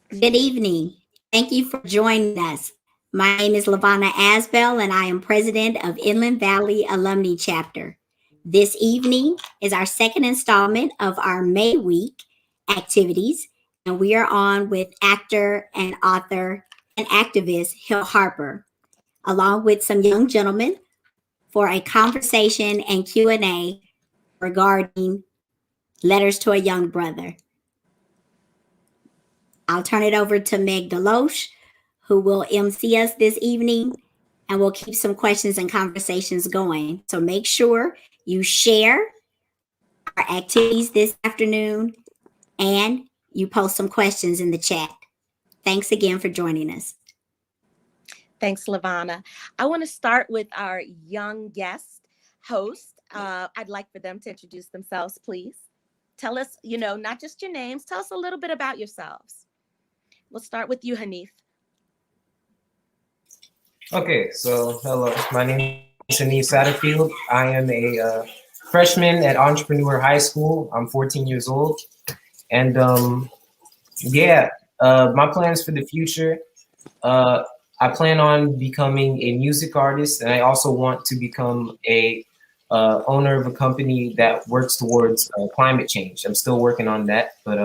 Good evening. Thank you for joining us. My name is Lavana Asbell, and I am president of Inland Valley Alumni Chapter. This evening is our second installment of our May Week activities, and we are on with actor and author and activist Hill Harper, along with some young gentlemen for a conversation and Q&A regarding letters to a young brother. I'll turn it over to Meg Deloche, who will MC us this evening, and we'll keep some questions and conversations going. So make sure you share our activities this afternoon and you post some questions in the chat. Thanks again for joining us. Thanks, Lavana. I want to start with our young guest host. I'd like for them to introduce themselves, please. Tell us, not just your names, tell us a little bit about yourselves. We'll start with you, Hanif. Okay, so hello, my name is Hanif Satterfield. I am a freshman at Entrepreneur High School. I'm 14 years old. And my plans for the future, I plan on becoming a music artist, and I also want to become a owner of a company that works towards climate change. I'm still working on that, but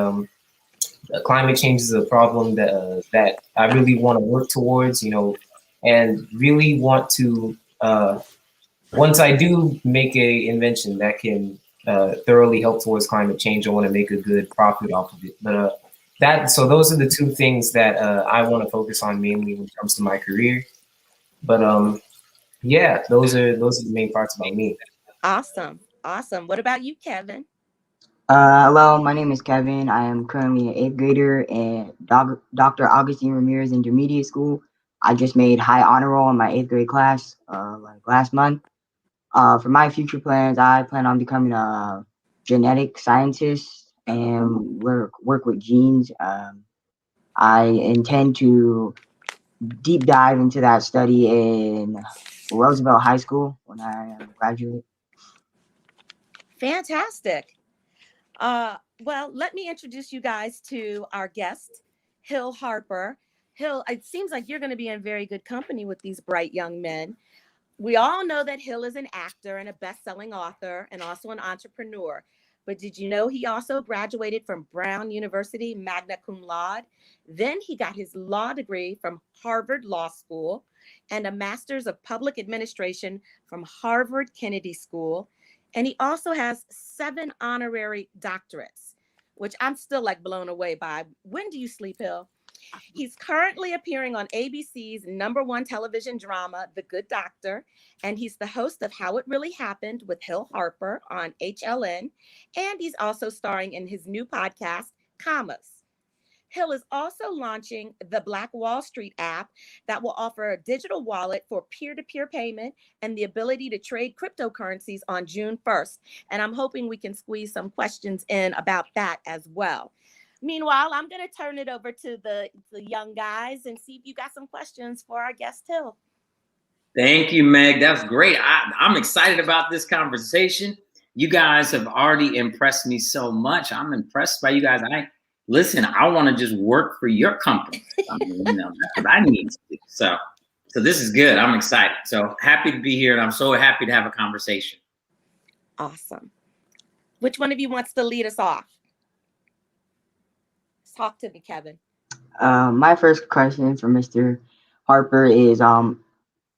climate change is a problem that I really want to work towards, and really want to, once I do make a invention that can thoroughly help towards climate change, I want to make a good profit off of it. But so those are the two things that I want to focus on mainly when it comes to my career. But those are the main parts about me. Awesome. What about you, Kevin? Hello, my name is Kevin. I am currently an 8th grader at Dr. Augustine Ramirez Intermediate School. I just made high honor roll in my 8th grade class last month. For my future plans, I plan on becoming a genetic scientist and work with genes. I intend to deep dive into that study in Roosevelt High School when I graduate. Fantastic. Well, let me introduce you guys to our guest, Hill Harper. Hill, it seems like you're going to be in very good company with these bright young men. We all know that Hill is an actor and a best-selling author and also an entrepreneur. But did you know he also graduated from Brown University, magna cum laude? Then he got his law degree from Harvard Law School and a master's of public administration from Harvard Kennedy School. And he also has 7 honorary doctorates, which I'm still blown away by. When do you sleep, Hill? He's currently appearing on ABC's #1 television drama, The Good Doctor, and he's the host of How It Really Happened with Hill Harper on HLN, and he's also starring in his new podcast, Commas. Hill is also launching the Black Wall Street app that will offer a digital wallet for peer-to-peer payment and the ability to trade cryptocurrencies on June 1st. And I'm hoping we can squeeze some questions in about that as well. Meanwhile, I'm going to turn it over to the young guys and see if you got some questions for our guest, Hill. Thank you, Meg. That's great. I'm excited about this conversation. You guys have already impressed me so much. I'm impressed by you guys. I want to just work for your company. That's what I need to do. So this is good. I'm excited. So happy to be here, and I'm so happy to have a conversation. Awesome. Which one of you wants to lead us off? Talk to me, Kevin. My first question for Mr. Harper is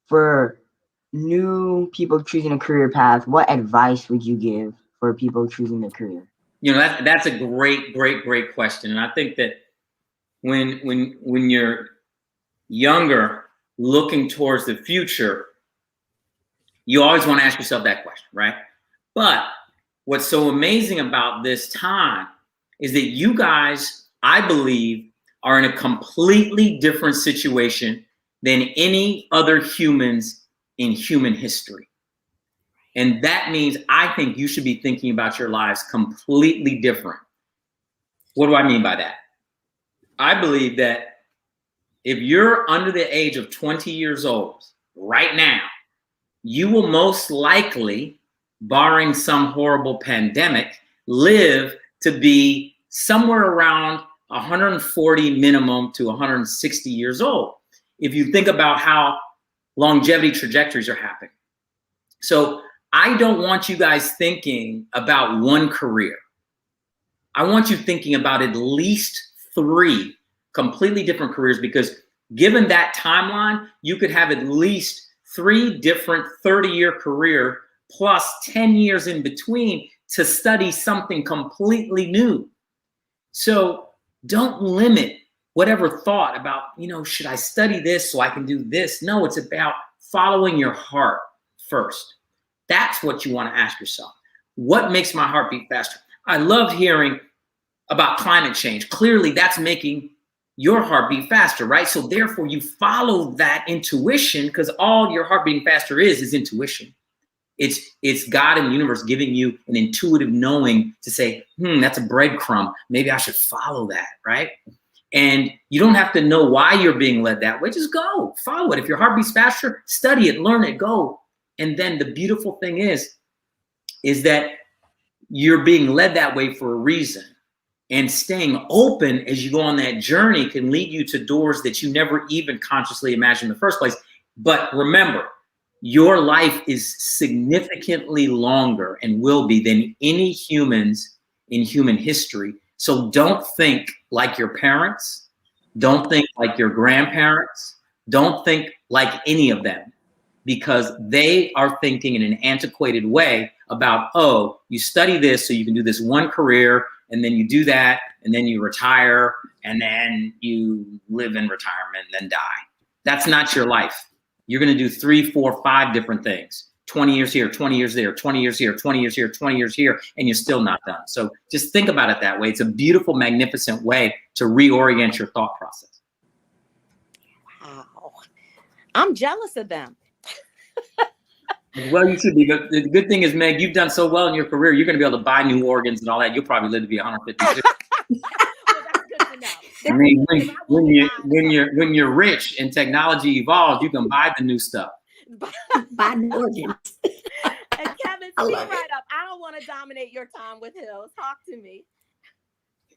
for new people choosing a career path, what advice would you give for people choosing a career? That's a great question. And I think that when you're younger, looking towards the future, you always want to ask yourself that question, right? But what's so amazing about this time is that you guys, I believe, are in a completely different situation than any other humans in human history. And that means I think you should be thinking about your lives completely different. What do I mean by that? I believe that if you're under the age of 20 years old right now, you will most likely, barring some horrible pandemic, live to be somewhere around 140 minimum to 160 years old, if you think about how longevity trajectories are happening. So I don't want you guys thinking about one career. I want you thinking about at least 3 completely different careers, because given that timeline, you could have at least 3 different 30-year career plus 10 years in between to study something completely new. So don't limit whatever thought about, should I study this so I can do this? No, it's about following your heart first. That's what you want to ask yourself. What makes my heart beat faster? I loved hearing about climate change. Clearly, that's making your heart beat faster, right? So therefore, you follow that intuition, because all your heart beating faster is intuition. It's God and the universe giving you an intuitive knowing to say, that's a breadcrumb. Maybe I should follow that, right? And you don't have to know why you're being led that way. Just go, follow it. If your heart beats faster, study it, learn it, go. And then the beautiful thing is that you're being led that way for a reason. And staying open as you go on that journey can lead you to doors that you never even consciously imagined in the first place. But remember, your life is significantly longer and will be than any humans in human history. So don't think like your parents. Don't think like your grandparents. Don't think like any of them, because they are thinking in an antiquated way about, oh, you study this so you can do this one career, and then you do that, and then you retire, and then you live in retirement and then die. That's not your life. You're going to do 3, 4, 5 different things. 20 years here, 20 years there, 20 years here, 20 years here, 20 years here, and you're still not done. So just think about it that way. It's a beautiful, magnificent way to reorient your thought process. Wow. I'm jealous of them. Well, you should be. The good thing is, Meg, you've done so well in your career. You're going to be able to buy new organs and all that. You'll probably live to be 152. Well, that's good to know. I mean, when you're rich and technology evolves, you can buy the new stuff. Buy new organs. And Kevin, I speak love right up. I don't want to dominate your time with Hill. Talk to me.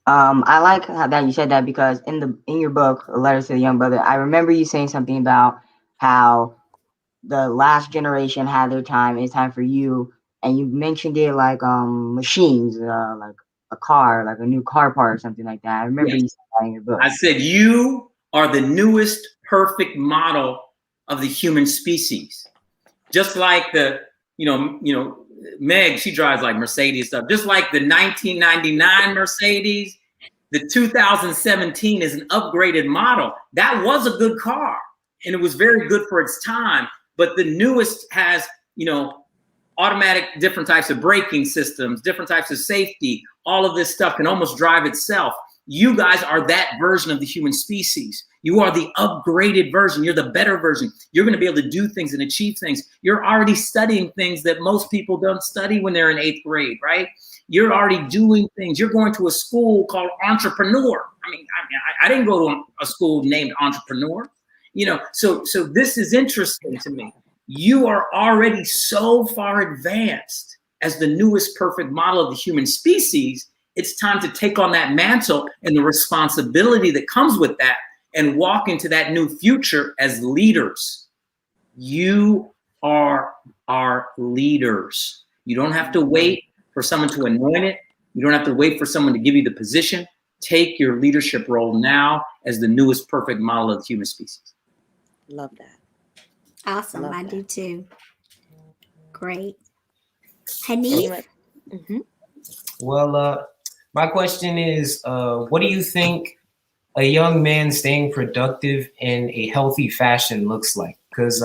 I like that you said that, because in your book, A Letter to the Young Brother, I remember you saying something about how the last generation had their time. It's time for you, and you mentioned it like machines, like a car, like a new car part or something like that. I remember you said that in your book. I said you are the newest perfect model of the human species. Just like the, Meg, she drives like Mercedes stuff. Just like the 1999 Mercedes, the 2017 is an upgraded model. That was a good car, and it was very good for its time. But the newest has, automatic, different types of braking systems, different types of safety. All of this stuff can almost drive itself. You guys are that version of the human species. You are the upgraded version. You're the better version. You're going to be able to do things and achieve things. You're already studying things that most people don't study when they're in 8th grade, right? You're already doing things. You're going to a school called Entrepreneur. I didn't go to a school named Entrepreneur. So this is interesting to me. You are already so far advanced as the newest perfect model of the human species. It's time to take on that mantle and the responsibility that comes with that and walk into that new future as leaders. You are our leaders. You don't have to wait for someone to anoint it. You don't have to wait for someone to give you the position. Take your leadership role now as the newest perfect model of the human species. Love that. Awesome. Love I that. do too. Great. Hanif? Mm-hmm. Well, my question is, what do you think a young man staying productive in a healthy fashion looks like? Because,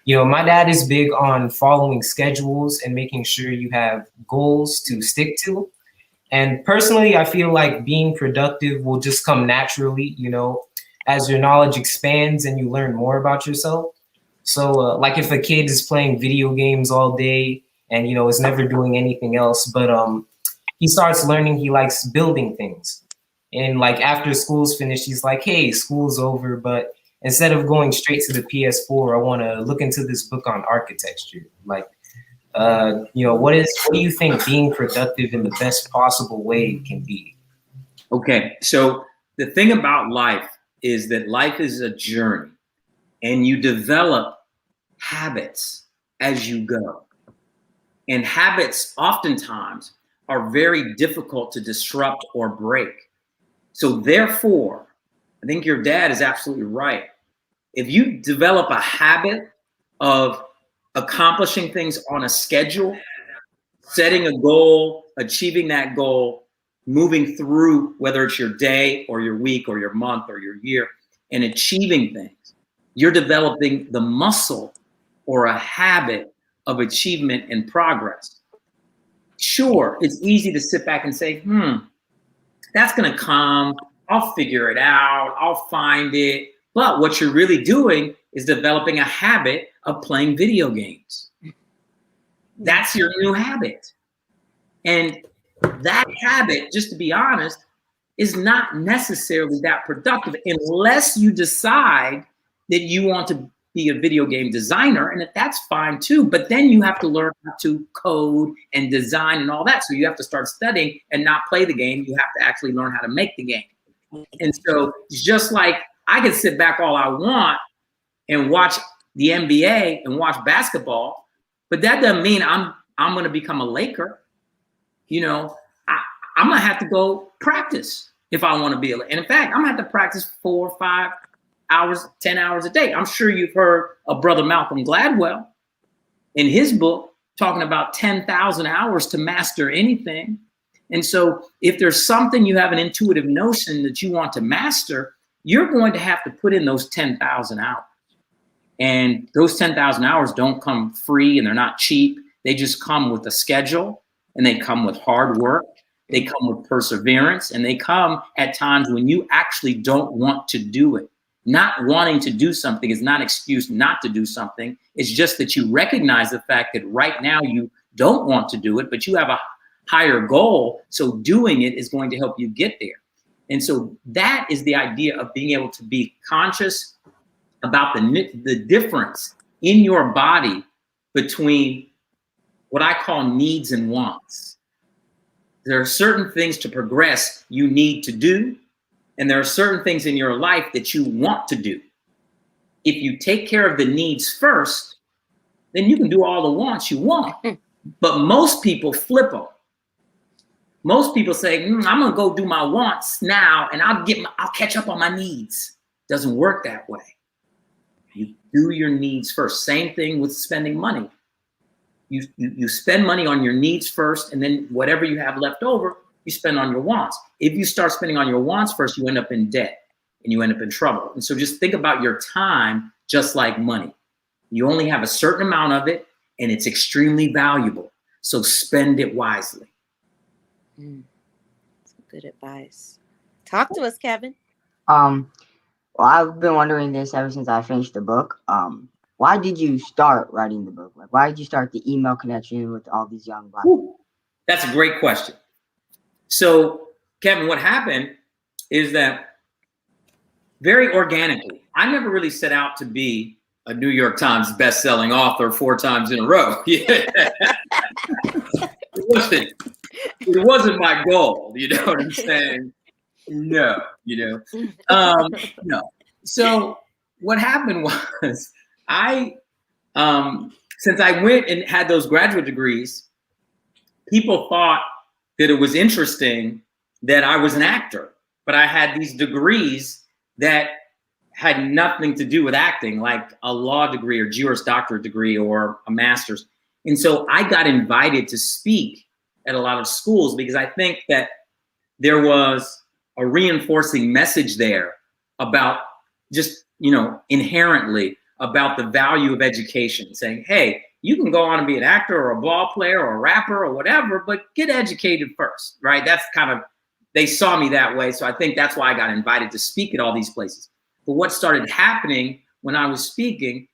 my dad is big on following schedules and making sure you have goals to stick to. And personally, I feel like being productive will just come naturally, as your knowledge expands and you learn more about yourself. So like if a kid is playing video games all day and, is never doing anything else, but he starts learning he likes building things. And like after school's finished, he's like, hey, school's over. But instead of going straight to the PS4, I want to look into this book on architecture. Like, what do you think being productive in the best possible way can be? Okay, so the thing about life is that life is a journey, and you develop habits as you go. And habits oftentimes are very difficult to disrupt or break. So therefore, I think your dad is absolutely right. If you develop a habit of accomplishing things on a schedule, setting a goal, achieving that goal, moving through, whether it's your day or your week or your month or your year, and achieving things, you're developing the muscle or a habit of achievement and progress. Sure, it's easy to sit back and say, that's going to come. I'll figure it out. I'll find it. But what you're really doing is developing a habit of playing video games. That's your new habit. And that habit, just to be honest, is not necessarily that productive unless you decide that you want to be a video game designer, and that's fine too. But then you have to learn how to code and design and all that. So you have to start studying and not play the game. You have to actually learn how to make the game. And so just like I can sit back all I want and watch the NBA and watch basketball, but that doesn't mean I'm going to become a Laker. You know, I'm going to have to go practice if I want to be a Laker. And in fact, I'm going to have to practice 4 or 5 hours, 10 hours a day. I'm sure you've heard of Brother Malcolm Gladwell in his book talking about 10,000 hours to master anything. And so if there's something you have an intuitive notion that you want to master, you're going to have to put in those 10,000 hours. And those 10,000 hours don't come free, and they're not cheap. They just come with a schedule, and they come with hard work. They come with perseverance, and they come at times when you actually don't want to do it. Not wanting to do something is not an excuse not to do something. It's just that you recognize the fact that right now you don't want to do it, but you have a higher goal. So doing it is going to help you get there. And so that is the idea of being able to be conscious about the difference in your body between what I call needs and wants. There are certain things to progress you need to do, and there are certain things in your life that you want to do. If you take care of the needs first, then you can do all the wants you want. But most people flip them. Most people say, I'm gonna go do my wants now, and I'll catch up on my needs. Doesn't work that way. You do your needs first. Same thing with spending money. You spend money on your needs first, and then whatever you have left over, you spend on your wants. If you start spending on your wants first, you end up in debt and you end up in trouble. And so just think about your time just like money. You only have a certain amount of it, and it's extremely valuable. So spend it wisely. That's good advice. Talk to us, Kevin. Well, I've been wondering this ever since I finished the book. Why did you start writing the book? Like, why did you start the email connection with all these young Black people? That's a great question. So, Kevin, what happened is that very organically, I never really set out to be a New York Times best-selling author 4 times in a row. It wasn't my goal, you know what I'm saying? No, no. So what happened was since I went and had those graduate degrees, people thought that it was interesting that I was an actor, but I had these degrees that had nothing to do with acting, like a law degree or Juris Doctorate degree or a master's. And so I got invited to speak at a lot of schools because I think that there was a reinforcing message there about just, inherently about the value of education, saying, hey, you can go on and be an actor or a ball player or a rapper or whatever, but get educated first, right? That's kind of, they saw me that way. So I think that's why I got invited to speak at all these places. But what started happening when I was speaking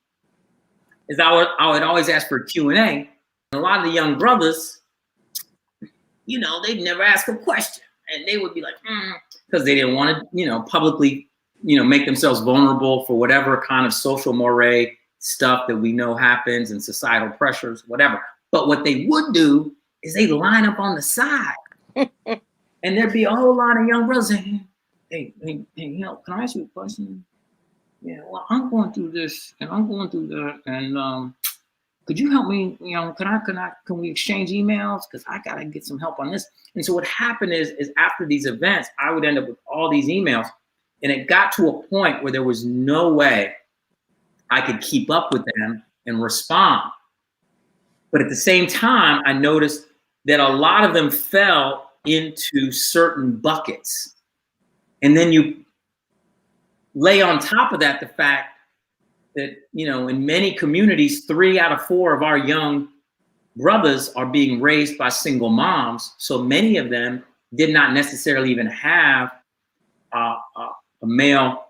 is I would always ask for a Q&A. And a lot of the young brothers, they'd never ask a question. And they would be like, because they didn't want to, publicly, make themselves vulnerable for whatever kind of social moray stuff that we know happens and societal pressures, whatever. But what they would do is they'd line up on the side. And there'd be a whole lot of young brothers saying, hey, can I ask you a question? Yeah, well, I'm going through this and I'm going through that, and could you help me? Can we exchange emails? Because I gotta get some help on this. And so what happened is after these events, I would end up with all these emails, and it got to a point where there was no way I could keep up with them and respond. But at the same time, I noticed that a lot of them fell into certain buckets. And then you lay on top of that the fact that, in many communities, 3 out of 4 of our young brothers are being raised by single moms. So many of them did not necessarily even have a male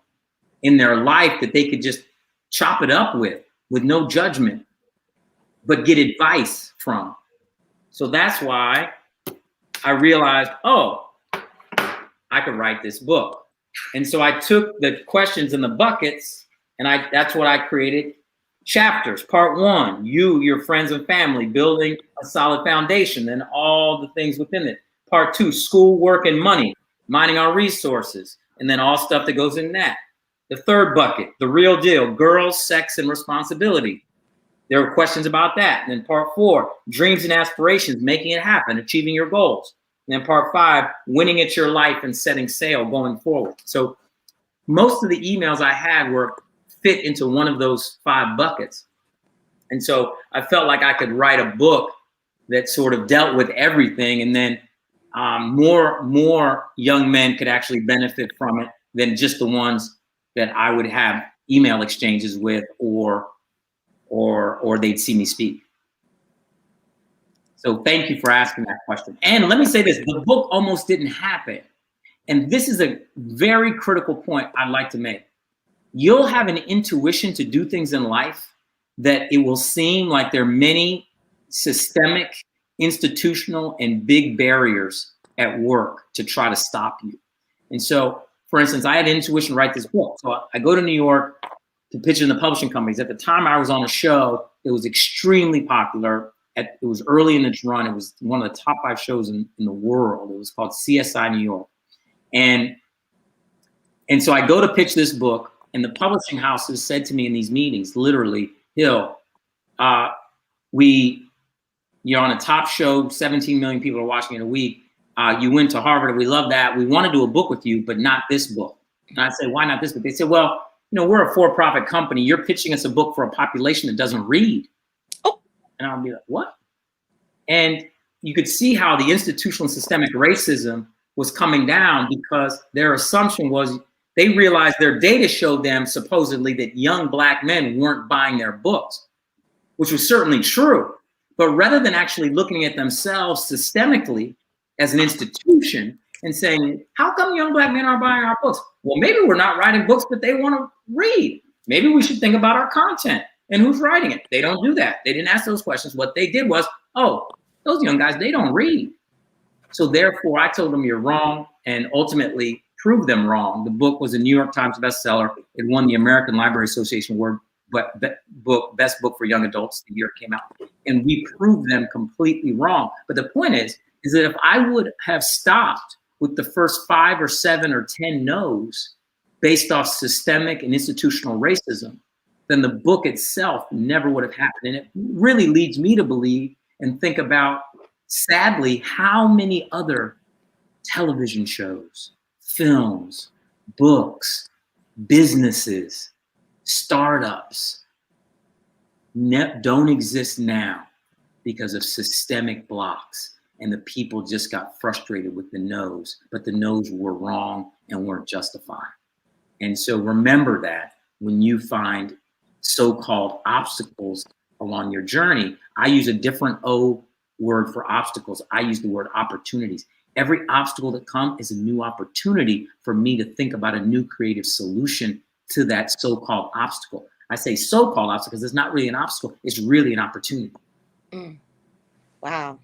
in their life that they could just chop it up with no judgment, but get advice from. So that's why I realized, oh, I could write this book. And so I took the questions in the buckets, and that's what I created. Chapters. Part 1, you, your friends and family, building a solid foundation, and all the things within it. Part 2, school, work, and money, mining our resources, and then all stuff that goes in that. The third bucket, the real deal, girls, sex, and responsibility. There were questions about that. And then part 4, dreams and aspirations, making it happen, achieving your goals. And then part 5, winning at your life and setting sail going forward. So most of the emails I had were fit into one of those 5 buckets. And so I felt like I could write a book that sort of dealt with everything, and then more young men could actually benefit from it than just the ones that I would have email exchanges with or they'd see me speak. So thank you for asking that question. And let me say this, the book almost didn't happen. And this is a very critical point I'd like to make. You'll have an intuition to do things in life that it will seem like there are many systemic, institutional, and big barriers at work to try to stop you. And so, for instance, I had intuition to write this book. So I go to New York to pitch in the publishing companies. At the time I was on a show that was extremely popular. It was early in its run. It was one of the top 5 shows in the world. It was called CSI New York. And so I go to pitch this book, and the publishing houses said to me in these meetings, literally, Hill, you're on a top show, 17 million people are watching it a week. You went to Harvard, we love that. We want to do a book with you, but not this book. And I said, why not this book? They said, well, we're a for-profit company. You're pitching us a book for a population that doesn't read. Oh, and I'll be like, what? And you could see how the institutional and systemic racism was coming down, because their assumption was they realized their data showed them supposedly that young Black men weren't buying their books, which was certainly true. But rather than actually looking at themselves systemically as an institution and saying, how come young Black men aren't buying our books? Well, maybe we're not writing books that they want to read. Maybe we should think about our content and who's writing it. They don't do that. They didn't ask those questions. What they did was, oh, those young guys, they don't read. So therefore, I told them you're wrong, and ultimately proved them wrong. The book was a New York Times bestseller. It won the American Library Association Award, best book for young adults the year it came out. And we proved them completely wrong. But the point is that if I would have stopped with the first 5 or 7 or 10 no's based off systemic and institutional racism, then the book itself never would have happened. And it really leads me to believe and think about, sadly, how many other television shows, films, books, businesses, startups don't exist now because of systemic blocks, and the people just got frustrated with the no's, but the no's were wrong and weren't justified. And so remember that when you find so-called obstacles along your journey. I use a different O word for obstacles. I use the word opportunities. Every obstacle that comes is a new opportunity for me to think about a new creative solution to that so-called obstacle. I say so-called obstacle because it's not really an obstacle. It's really an opportunity. Wow.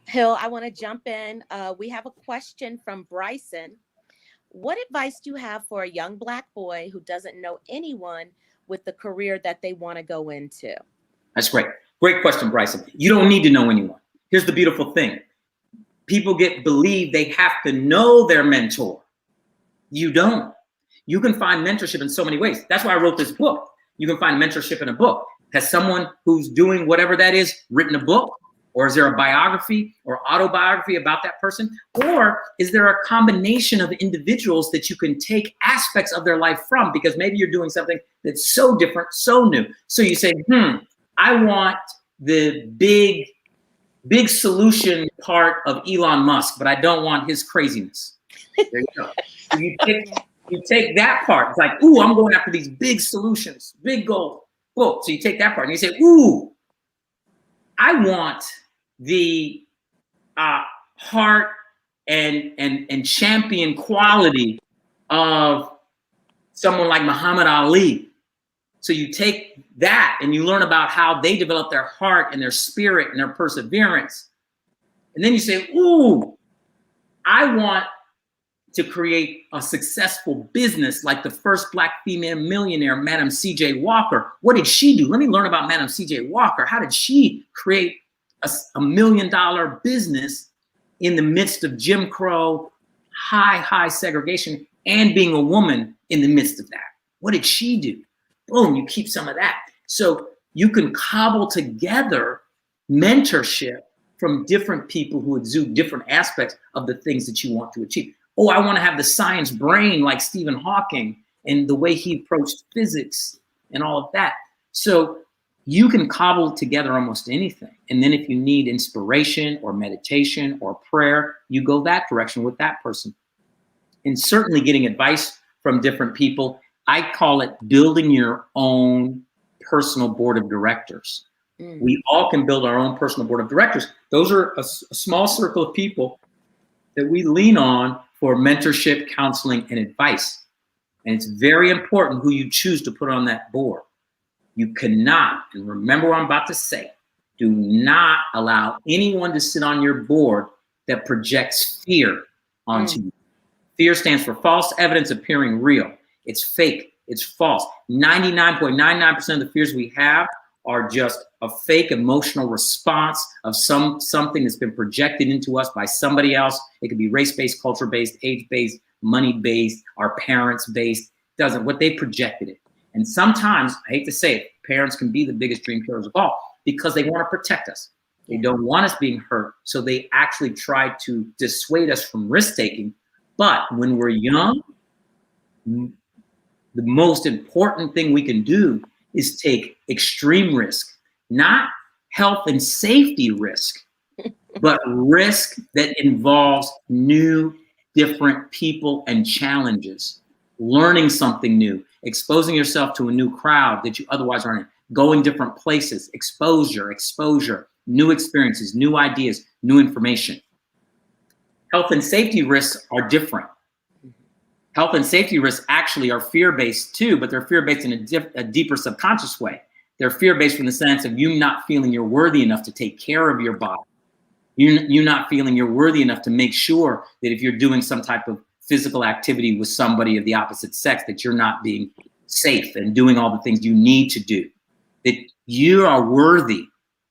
Hill, I want to jump in. We have a question from Bryson. What advice do you have for a young Black boy who doesn't know anyone with the career that they want to go into? That's great. Great question, Bryson. You don't need to know anyone. Here's the beautiful thing. People believe they have to know their mentor. You don't. You can find mentorship in so many ways. That's why I wrote this book. You can find mentorship in a book. Has someone who's doing whatever that is written a book? Or is there a biography or autobiography about that person? Or is there a combination of individuals that you can take aspects of their life from? Because maybe you're doing something that's so different, so new. So you say, I want the big solution part of Elon Musk, but I don't want his craziness. There you go. So you take that part. It's like, ooh, I'm going after these big solutions, big goals. Whoa. So you take that part and you say, ooh, I want the heart and champion quality of someone like Muhammad Ali. So you take that and you learn about how they develop their heart and their spirit and their perseverance. And then you say, ooh, I want to create a successful business like the first Black female millionaire, Madam C.J. Walker. What did she do? Let me learn about Madam C.J. Walker. How did she create a $1 million business in the midst of Jim Crow, high segregation, and being a woman in the midst of that? What did she do? Boom, you keep some of that. So you can cobble together mentorship from different people who exude different aspects of the things that you want to achieve. Oh, I want to have the science brain like Stephen Hawking and the way he approached physics and all of that. So you can cobble together almost anything. And then if you need inspiration or meditation or prayer, you go that direction with that person. And certainly getting advice from different people. I call it building your own personal board of directors. We all can build our own personal board of directors. Those are a small circle of people that we lean on for mentorship, counseling, and advice. And it's very important who you choose to put on that board. You cannot, and remember what I'm about to say, do not allow anyone to sit on your board that projects fear onto you. Fear stands for false evidence appearing real. It's fake, it's false. 99.99% of the fears we have are just a fake emotional response of something that's been projected into us by somebody else. It could be race-based, culture-based, age-based, money-based, our parents-based. Doesn't what they projected it. And sometimes, I hate to say it, parents can be the biggest dream killers of all because they want to protect us. They don't want us being hurt. So they actually try to dissuade us from risk-taking. But when we're young, the most important thing we can do is take extreme risk, not health and safety risk, but risk that involves new, different people and challenges, learning something new, exposing yourself to a new crowd that you otherwise aren't in, going different places, exposure, new experiences, new ideas, new information. Health and safety risks are different. Health and safety risks actually are fear-based too, but they're fear-based in a deeper subconscious way. They're fear-based from the sense of you not feeling you're worthy enough to take care of your body. You not feeling you're worthy enough to make sure that if you're doing some type of physical activity with somebody of the opposite sex, that you're not being safe and doing all the things you need to do. That you are worthy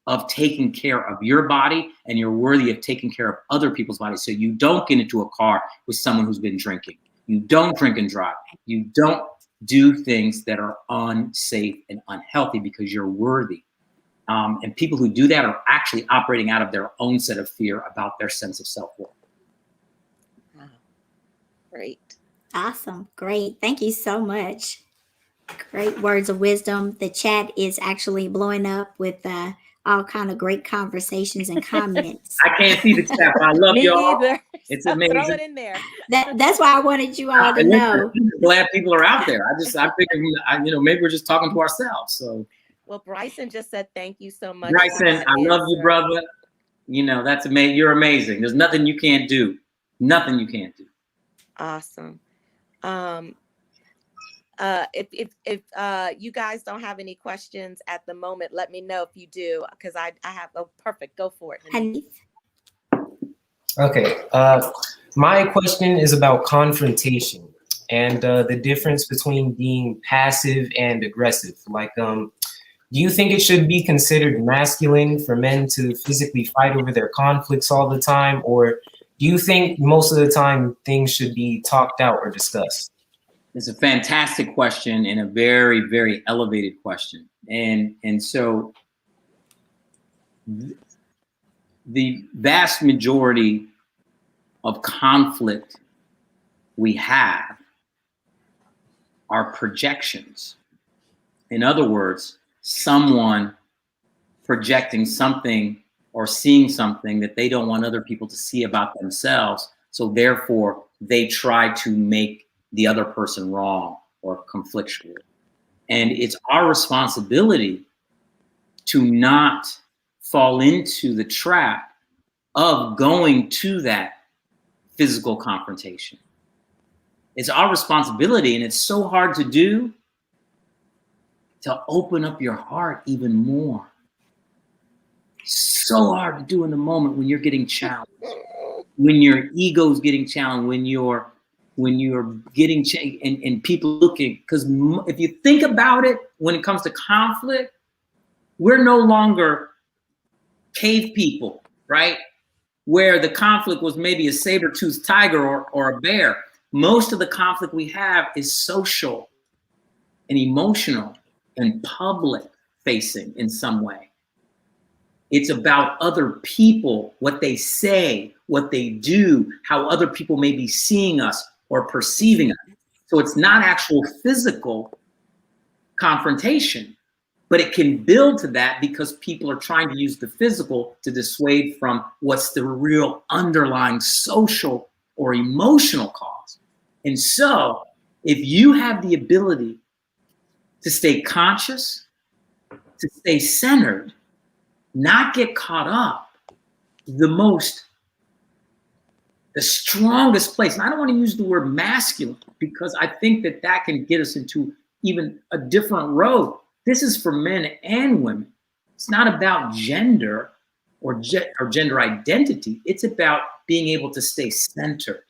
of taking care of your body and you're worthy of taking care of other people's bodies. So you don't get into a car with someone who's been drinking. You don't drink and drive. You don't do things that are unsafe and unhealthy because you're worthy. And people who do that are actually operating out of their own set of fear about their sense of self-worth. Wow. Great. Awesome. Great. Thank you so much. Great words of wisdom. The chat is actually blowing up with all kind of great conversations and comments. I can't see the chat, but I love Me y'all. either. It's So amazing. throw it in there. That's why I wanted you all to know. I'm glad people are out there. I figured, maybe we're just talking to ourselves. So, Well, Bryson just said thank you so much. Bryson, I love you, brother. That's amazing. You're amazing. There's nothing you can't do. Nothing you can't do. Awesome. If you guys don't have any questions at the moment, let me know if you do, because I have perfect. Go for it. Hanif. Okay. My question is about confrontation and the difference between being passive and aggressive. Like, do you think it should be considered masculine for men to physically fight over their conflicts all the time? Or do do you think most of the time things should be talked out or discussed? It's a fantastic question and a very, very elevated question. And so the vast majority of conflict we have are projections. In other words, someone projecting something or seeing something that they don't want other people to see about themselves. So therefore, they try to make the other person wrong or conflictual. And it's our responsibility to not fall into the trap of going to that physical confrontation. It's our responsibility, and it's so hard to do, to open up your heart even more. So hard to do in the moment when you're getting challenged, when your ego's getting challenged, when you're getting and people looking. Because if you think about it, when it comes to conflict, we're no longer cave people, right? Where the conflict was maybe a saber-toothed tiger or a bear. Most of the conflict we have is social and emotional and public facing in some way. It's about other people, what they say, what they do, how other people may be seeing us or perceiving us. So it's not actual physical confrontation, but it can build to that because people are trying to use the physical to dissuade from what's the real underlying social or emotional cause. And so if you have the ability to stay conscious, to stay centered, not get caught up, the strongest place, and I don't want to use the word masculine because I think that can get us into even a different road. This is for men and women. It's not about gender or gender identity. It's about being able to stay centered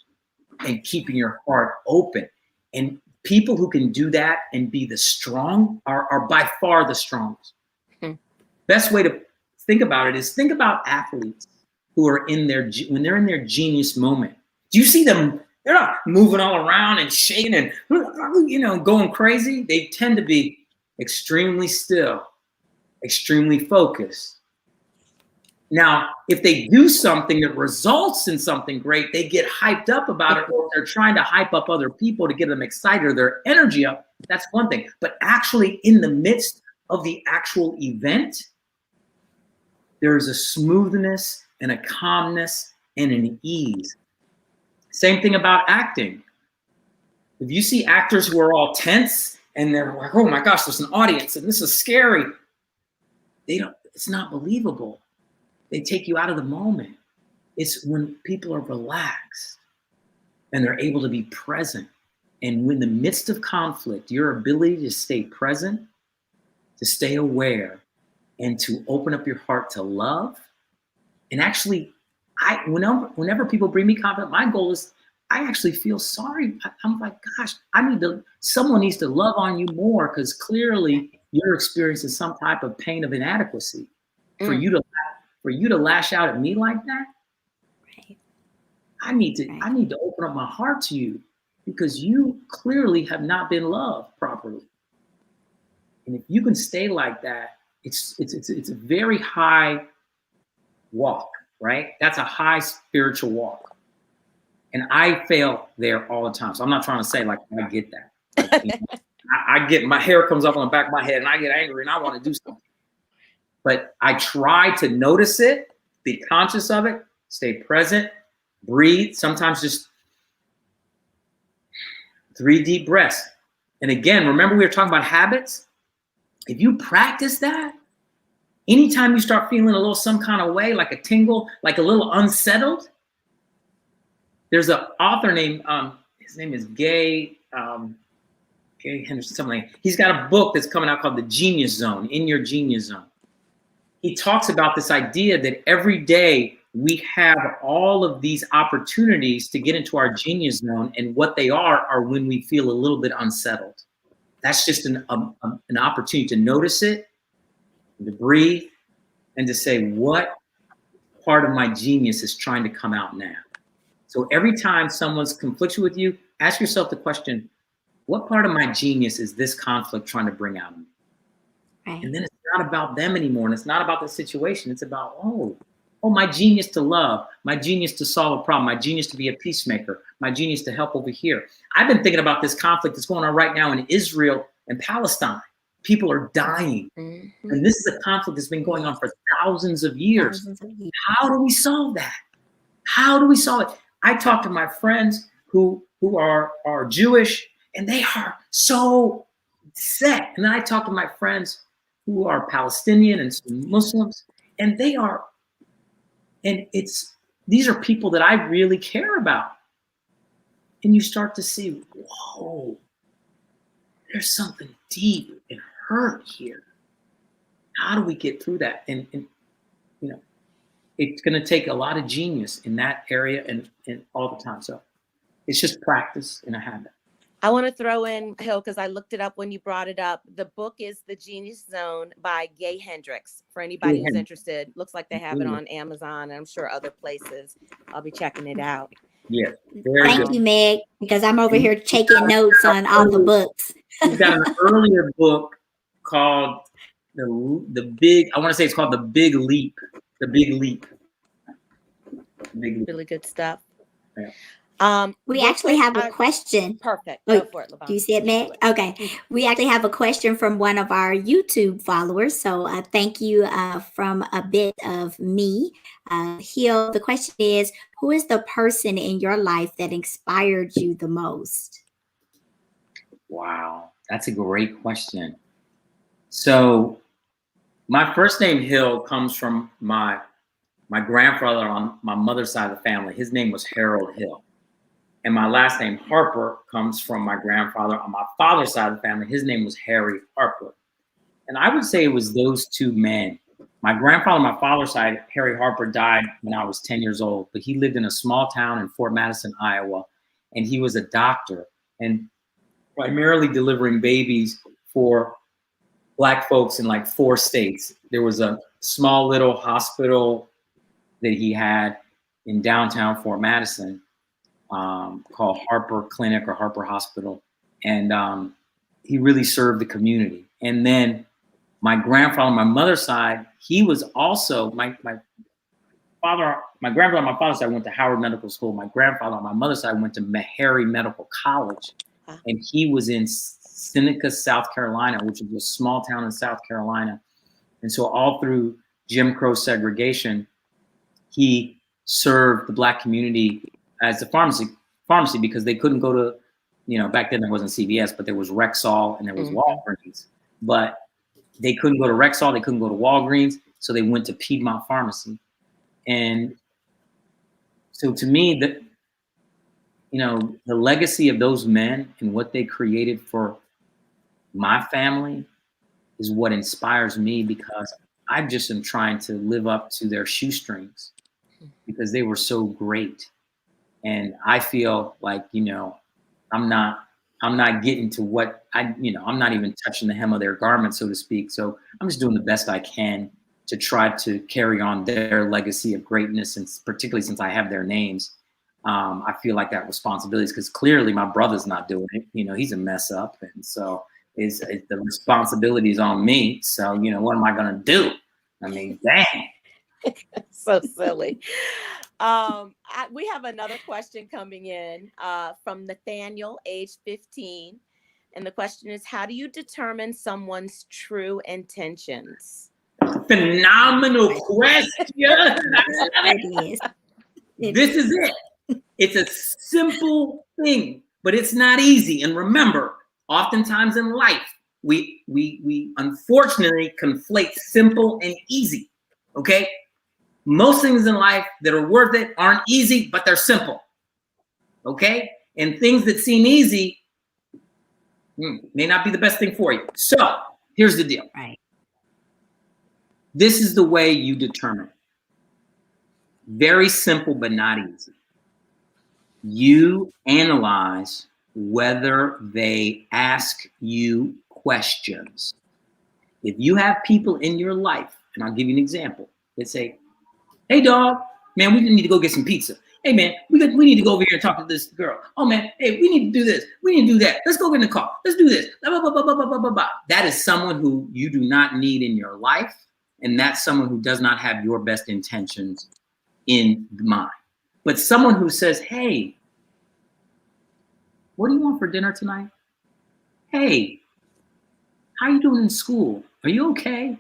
and keeping your heart open. And people who can do that and be the strong are by far the strongest. Best way to think about it is think about athletes who are when they're in their genius moment. Do you see them? They're not moving all around and shaking and going crazy. They tend to be extremely still, extremely focused. Now, if they do something that results in something great, they get hyped up about it, or they're trying to hype up other people to get them excited or their energy up. That's one thing. But actually, in the midst of the actual event, there's a smoothness and a calmness and an ease. Same thing about acting. If you see actors who are all tense and they're like, oh my gosh, there's an audience and this is scary, it's not believable. They take you out of the moment. It's when people are relaxed and they're able to be present. And in the midst of conflict, your ability to stay present, to stay aware, and to open up your heart to love. And actually, whenever people bring me conflict, my goal is I actually feel sorry. I'm like, gosh, someone needs to love on you more because clearly you're experiencing some type of pain of inadequacy. For you to lash out at me like that, Right. I need to open up my heart to you because you clearly have not been loved properly. And if you can stay like that, it's a very high walk, right? That's a high spiritual walk. And I fail there all the time. So I'm not trying to say like I get that. Like, I get, my hair comes up on the back of my head and I get angry and I want to do something. But I try to notice it, be conscious of it, stay present, breathe. Sometimes just 3 deep breaths. And again, remember we were talking about habits? If you practice that, anytime you start feeling a little some kind of way, like a tingle, like a little unsettled, there's an author named, his name is Gay Henderson, something like that. He's got a book that's coming out called The Genius Zone, In Your Genius Zone. He talks about this idea that every day we have all of these opportunities to get into our genius zone, and what they are when we feel a little bit unsettled. That's just an opportunity to notice it, to breathe, and to say, what part of my genius is trying to come out now? So every time someone's conflicted with you, ask yourself the question, what part of my genius is this conflict trying to bring out of me? Right. And then it's not about them anymore. And it's not about the situation. It's about, oh, my genius to love, my genius to solve a problem, my genius to be a peacemaker, my genius to help over here. I've been thinking about this conflict that's going on right now in Israel and Palestine. People are dying. Mm-hmm. And this is a conflict that's been going on for thousands of years. Thousands of years. How do we solve that? How do we solve it? I talk to my friends who are Jewish, and they are so set. And then I talk to my friends who are Palestinian and some Muslims, and they are, and these are people that I really care about. And you start to see, whoa, there's something deep and hurt here. How do we get through that? And you know, it's going to take a lot of genius in that area and all the time. So it's just practice and a habit. I want to throw in, Hill, because I looked it up when you brought it up. The book is The Genius Zone by Gay Hendricks. For anybody who's interested, looks like they have it on Amazon and I'm sure other places. I'll be checking it out. Yeah. Thank you, Meg, because I'm over here taking notes on all the books. He's got an earlier book called the Big, I want to say it's called The Big Leap. The Big Leap. Really good stuff. Yeah. We actually have a question. Perfect. Oh, Go for it, LaVonna. do you see it, Meg? Okay. We actually have a question from one of our YouTube followers. So thank you from a bit of me. Hill, the question is, who is the person in your life that inspired you the most? Wow, that's a great question. So my first name Hill comes from my grandfather on my mother's side of the family. His name was Harold Hill. And my last name Harper comes from my grandfather on my father's side of the family. His name was Harry Harper. And I would say it was those two men. My grandfather on my father's side, Harry Harper, died when I was 10 years old, but he lived in a small town in Fort Madison, Iowa. And he was a doctor and primarily delivering babies for Black folks in like 4 states. There was a small little hospital that he had in downtown Fort Madison called Harper Clinic or Harper Hospital. And he really served the community. And then my grandfather on my mother's side, he was also, my grandfather on my father's side went to Howard Medical School. My grandfather on my mother's side went to Meharry Medical College. And he was in Seneca, South Carolina, which is a small town in South Carolina. And so all through Jim Crow segregation, he served the Black community as a pharmacy because they couldn't go to, back then there wasn't CVS, but there was Rexall and there was Walgreens. But they couldn't go to Rexall, they couldn't go to Walgreens, so they went to Piedmont Pharmacy. And so to me, the legacy of those men and what they created for my family is what inspires me, because I just am trying to live up to their shoestrings because they were so great. And I feel like, I'm not getting to what I'm not even touching the hem of their garment, so to speak. So I'm just doing the best I can to try to carry on their legacy of greatness. And particularly since I have their names, I feel like that responsibility is because clearly my brother's not doing it. He's a mess up. And so the responsibility is on me. So, what am I going to do? I mean, dang. So silly. We have another question coming in from Nathaniel, age 15. And the question is, how do you determine someone's true intentions? Phenomenal question. This is it. It's a simple thing, but it's not easy. And remember, oftentimes in life, we unfortunately conflate simple and easy. Okay? Most things in life that are worth it aren't easy, but they're simple. Okay? And things that seem easy may not be the best thing for you. So here's the deal. Right. This is the way you determine. Very simple, but not easy. You analyze whether they ask you questions. If you have people in your life, and I'll give you an example, that say, hey dog, man, we need to go get some pizza. Hey man, we need to go over here and talk to this girl. Oh man, hey, we need to do this. We need to do that. Let's go get in the car. Let's do this. Blah, blah, blah, blah, blah, blah, blah, blah. That is someone who you do not need in your life. And that's someone who does not have your best intentions in mind. But someone who says, hey, what do you want for dinner tonight? Hey, how are you doing in school? Are you okay?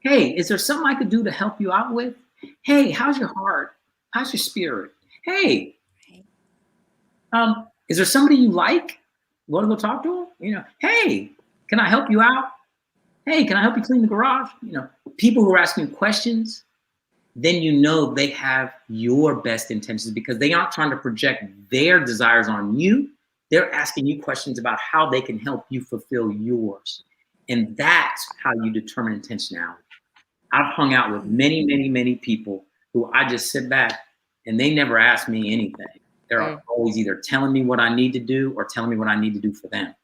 Hey, is there something I could do to help you out with? Hey, how's your heart? How's your spirit? Hey, is there somebody you like? You want to go talk to them? You know, hey, can I help you out? Hey, can I help you clean the garage? You know, people who are asking questions, then you know they have your best intentions because they aren't trying to project their desires on you. They're asking you questions about how they can help you fulfill yours. And that's how you determine intentionality. I've hung out with many, many, many people who I just sit back and they never ask me anything. They're always either telling me what I need to do or telling me what I need to do for them.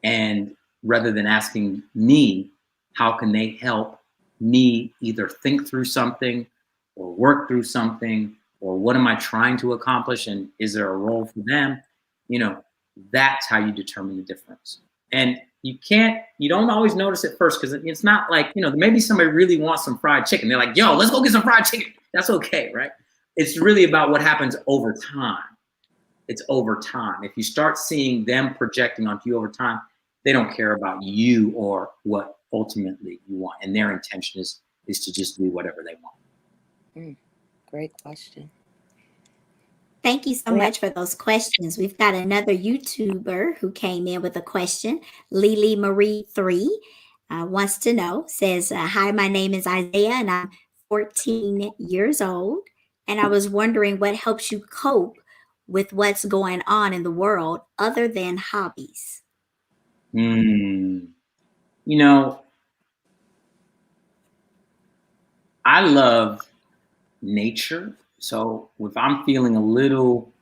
And rather than asking me, how can they help me either think through something or work through something, or what am I trying to accomplish? And is there a role for them? You know, that's how you determine the difference. And you don't always notice it first because it's not like, you know, maybe somebody really wants some fried chicken. They're like, yo, let's go get some fried chicken. That's okay, right? It's really about what happens over time. It's over time. If you start seeing them projecting onto you over time, they don't care about you or what ultimately you want. And their intention is to just do whatever they want. Great question. Thank you so much for those questions. We've got another YouTuber who came in with a question. Lily Marie 3 wants to know, says, hi, my name is Isaiah and I'm 14 years old. And I was wondering what helps you cope with what's going on in the world other than hobbies? You know, I love nature. So if I'm feeling a little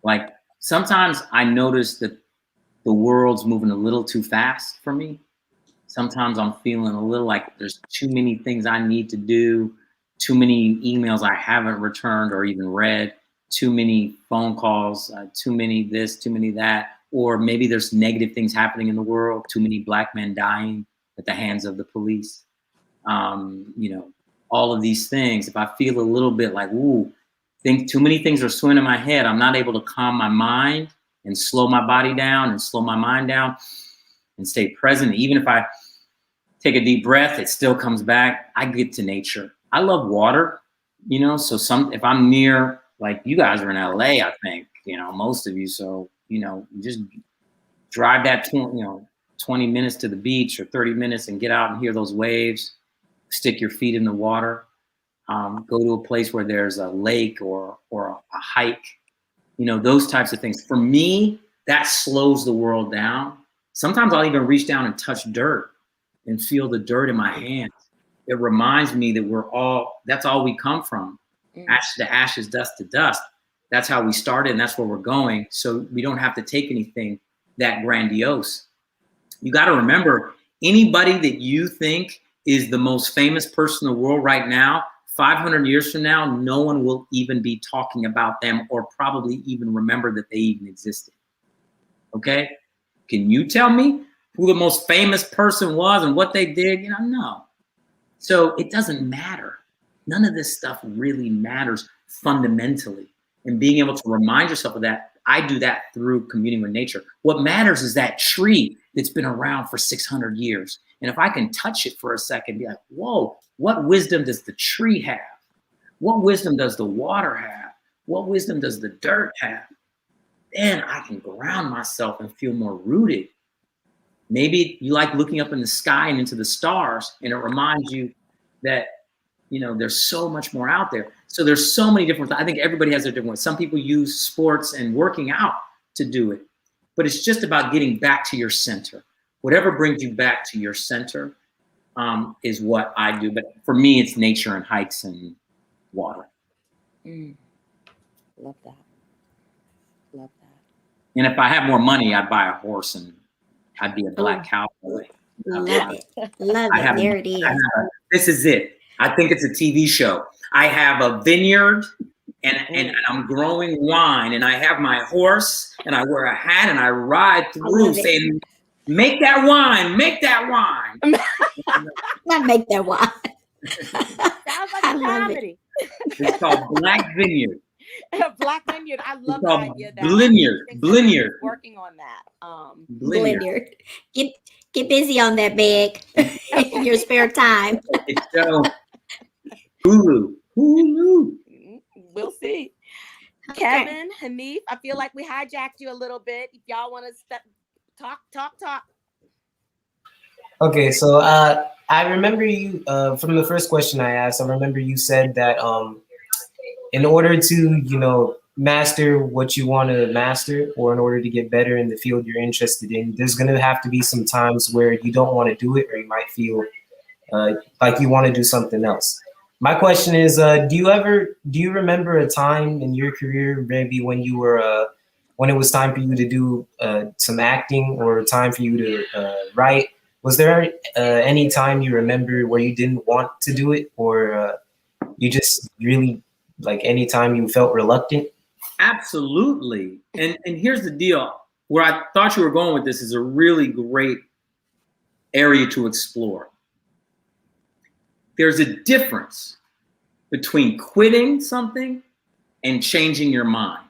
like, sometimes I notice that the world's moving a little too fast for me. Sometimes I'm feeling a little like there's too many things I need to do, too many emails I haven't returned or even read, too many phone calls, too many this, too many that, or maybe there's negative things happening in the world, too many Black men dying at the hands of the police. You know, all of these things, if I feel a little bit like, ooh, too many things are swimming in my head, I'm not able to calm my mind and slow my body down and slow my mind down and stay present. Even if I take a deep breath, it still comes back. I get to nature. I love water, you know, so if I'm near, like you guys are in LA, I think, you know, most of you. So, you know, just drive that, 20 minutes to the beach or 30 minutes and get out and hear those waves, stick your feet in the water, go to a place where there's a lake or a hike, you know, those types of things. For me, that slows the world down. Sometimes I'll even reach down and touch dirt and feel the dirt in my hands. It reminds me that that's all we come from. Ash to ashes, dust to dust. That's how we started and that's where we're going. So we don't have to take anything that grandiose. You got to remember, anybody that you think is the most famous person in the world right now, 500 years from now, no one will even be talking about them or probably even remember that they even existed. Okay? Can you tell me who the most famous person was and what they did? You know, no. So it doesn't matter. None of this stuff really matters fundamentally. And being able to remind yourself of that, I do that through communing with nature. What matters is that tree that's been around for 600 years. And if I can touch it for a second, be like, whoa, what wisdom does the tree have? What wisdom does the water have? What wisdom does the dirt have? Then I can ground myself and feel more rooted. Maybe you like looking up in the sky and into the stars, and it reminds you that, you know, there's so much more out there. So there's so many different, I think everybody has their different ways. Some people use sports and working out to do it, but it's just about getting back to your center. Whatever brings you back to your center is what I do. But for me, it's nature and hikes and water. Love that. Love that. And if I have more money, I'd buy a horse and I'd be a black cowboy. Love it. Love it. There it is. This is it. I think it's a TV show. I have a vineyard and I'm growing wine, and I have my horse, and I wear a hat, and I ride through saying, make that wine, make that wine. Not make that wine. Sounds like a comedy. It's called Black Vineyard. Black Vineyard. I love It's the called idea. Bliniard. Working on that. Bliniard. Get busy on that, Big, in your spare time. It's so Hulu. We'll see. Okay. Kevin, Hanif, I feel like we hijacked you a little bit. If y'all want to talk. Okay, so I remember you from the first question I asked. I remember you said that in order to master what you want to master, or in order to get better in the field you're interested in, there's going to have to be some times where you don't want to do it, or you might feel like you want to do something else. My question is, do you remember a time in your career, maybe when you were when it was time for you to do some acting, or a time for you to write? Was there any time you remember where you didn't want to do it, or you just really, like, any time you felt reluctant? Absolutely. And here's the deal. Where I thought you were going with this is a really great area to explore. There's a difference between quitting something and changing your mind.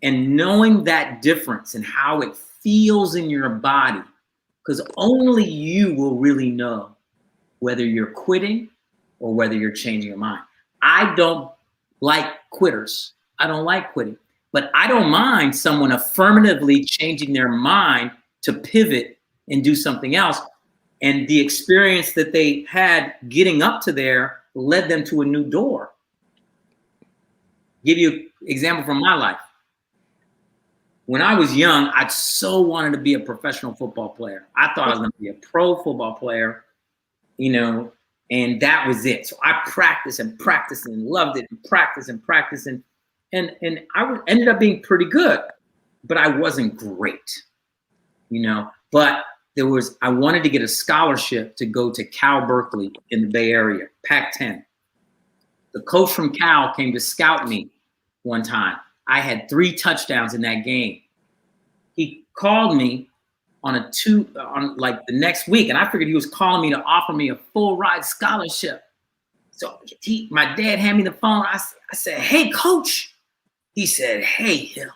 And knowing that difference and how it feels in your body, because only you will really know whether you're quitting or whether you're changing your mind. I don't like quitters. I don't like quitting, but I don't mind someone affirmatively changing their mind to pivot and do something else. And the experience that they had getting up to there led them to a new door. Give you an example from my life. When I was young, I so wanted to be a professional football player. I thought I was going to be a pro football player, and that was it. So I practiced and practiced and loved it, and practiced and practiced, and I ended up being pretty good, but I wasn't great, But I wanted to get a scholarship to go to Cal Berkeley in the Bay Area, Pac-10. The coach from Cal came to scout me one time. I had 3 touchdowns in that game. He called me on the next week, and I figured he was calling me to offer me a full ride scholarship. So my dad handed me the phone. I said, "Hey, coach." He said, "Hey, Hill."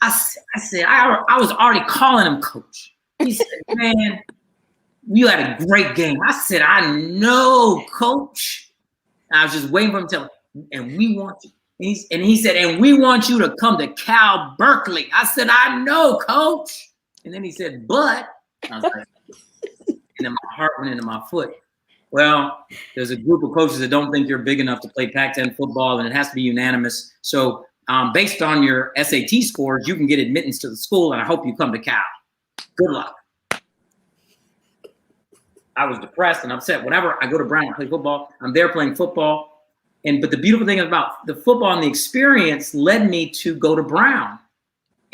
I said, I was already calling him coach. He said, "Man, you had a great game." I said, "I know, coach." And I was just waiting for him to tell me, "And we want you." And he said, "And we want you to come to Cal Berkeley." I said, "I know, coach." And then he said, "But," I was like, and then my heart went into my foot. Well, there's a group of coaches that don't think you're big enough to play Pac-10 football, and it has to be unanimous. So based on your SAT scores, you can get admittance to the school, and I hope you come to Cal. Good luck. I was depressed and upset. Whenever I go to Brown and play football, I'm there playing football. But the beautiful thing about the football and the experience led me to go to Brown.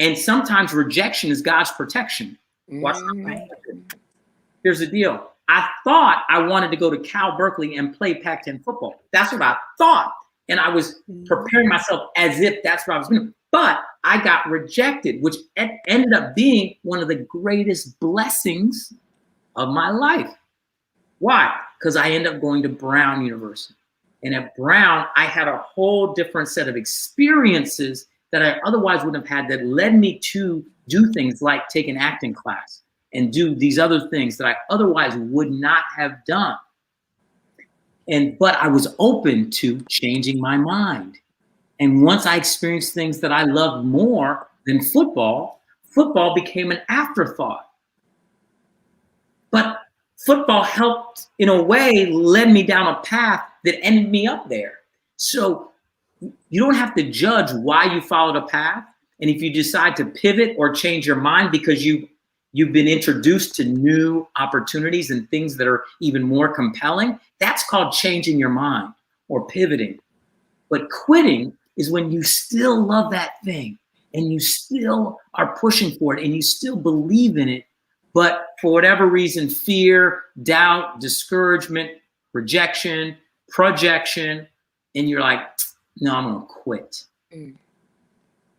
And sometimes rejection is God's protection. Here's the deal. I thought I wanted to go to Cal Berkeley and play Pac-10 football. That's what I thought. And I was preparing myself as if that's what I was doing. But I got rejected, which ended up being one of the greatest blessings of my life. Why? Because I ended up going to Brown University. And at Brown, I had a whole different set of experiences that I otherwise wouldn't have had, that led me to do things like take an acting class and do these other things that I otherwise would not have done. But I was open to changing my mind. And once I experienced things that I loved more than football, football became an afterthought. But football helped, in a way, led me down a path that ended me up there. So you don't have to judge why you followed a path. And if you decide to pivot or change your mind because you've been introduced to new opportunities and things that are even more compelling, that's called changing your mind or pivoting. But quitting is when you still love that thing and you still are pushing for it and you still believe in it, but for whatever reason, fear, doubt, discouragement, rejection, projection, and you're like, no, I'm going to quit. Mm.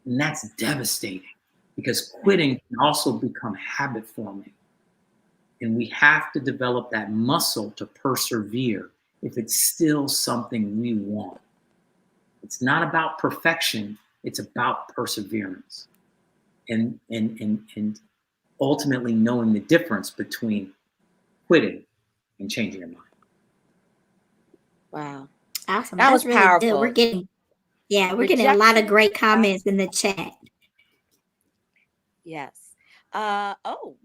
And that's devastating because quitting can also become habit forming. And we have to develop that muscle to persevere if it's still something we want. It's not about perfection, it's about perseverance. And ultimately knowing the difference between quitting and changing your mind. Wow. Awesome. That was That's really good. powerful. We're getting a lot of great comments in the chat. Yes.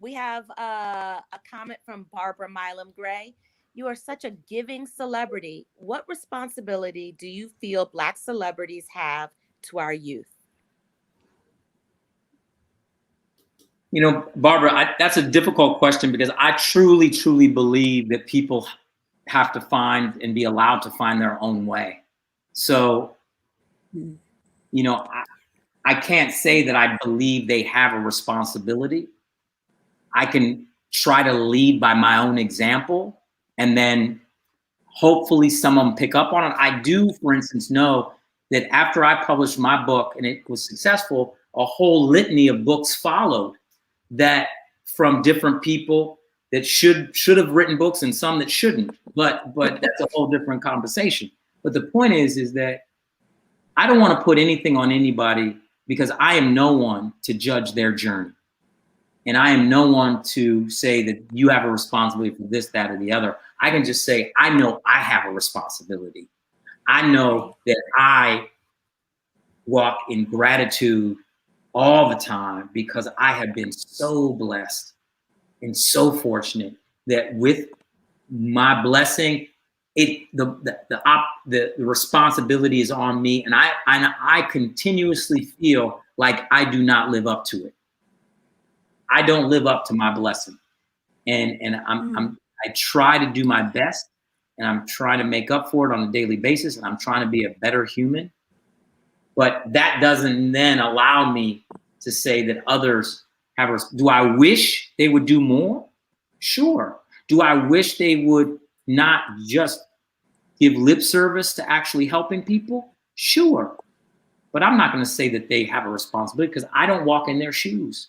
We have a comment from Barbara Milam Gray. You are such a giving celebrity. What responsibility do you feel Black celebrities have to our youth? You know, Barbara, that's a difficult question because I truly, truly believe that people have to find and be allowed to find their own way. So, you know, I can't say that I believe they have a responsibility. I can try to lead by my own example, and then hopefully some of them pick up on it. I do, for instance, know that after I published my book and it was successful, a whole litany of books followed that from different people that should have written books and some that shouldn't. But that's a whole different conversation. But the point is that I don't want to put anything on anybody because I am no one to judge their journey. And I am no one to say that you have a responsibility for this, that, or the other. I can just say, I know I have a responsibility. I know that I walk in gratitude all the time because I have been so blessed and so fortunate that with my blessing, the responsibility is on me, and I continuously feel like I do not live up to it. I don't live up to my blessing, and I try to do my best, and I'm trying to make up for it on a daily basis, and I'm trying to be a better human. But that doesn't then allow me to say that others have. Do I wish they would do more? Sure. Do I wish they would not just give lip service to actually helping people? Sure. But I'm not going to say that they have a responsibility because I don't walk in their shoes.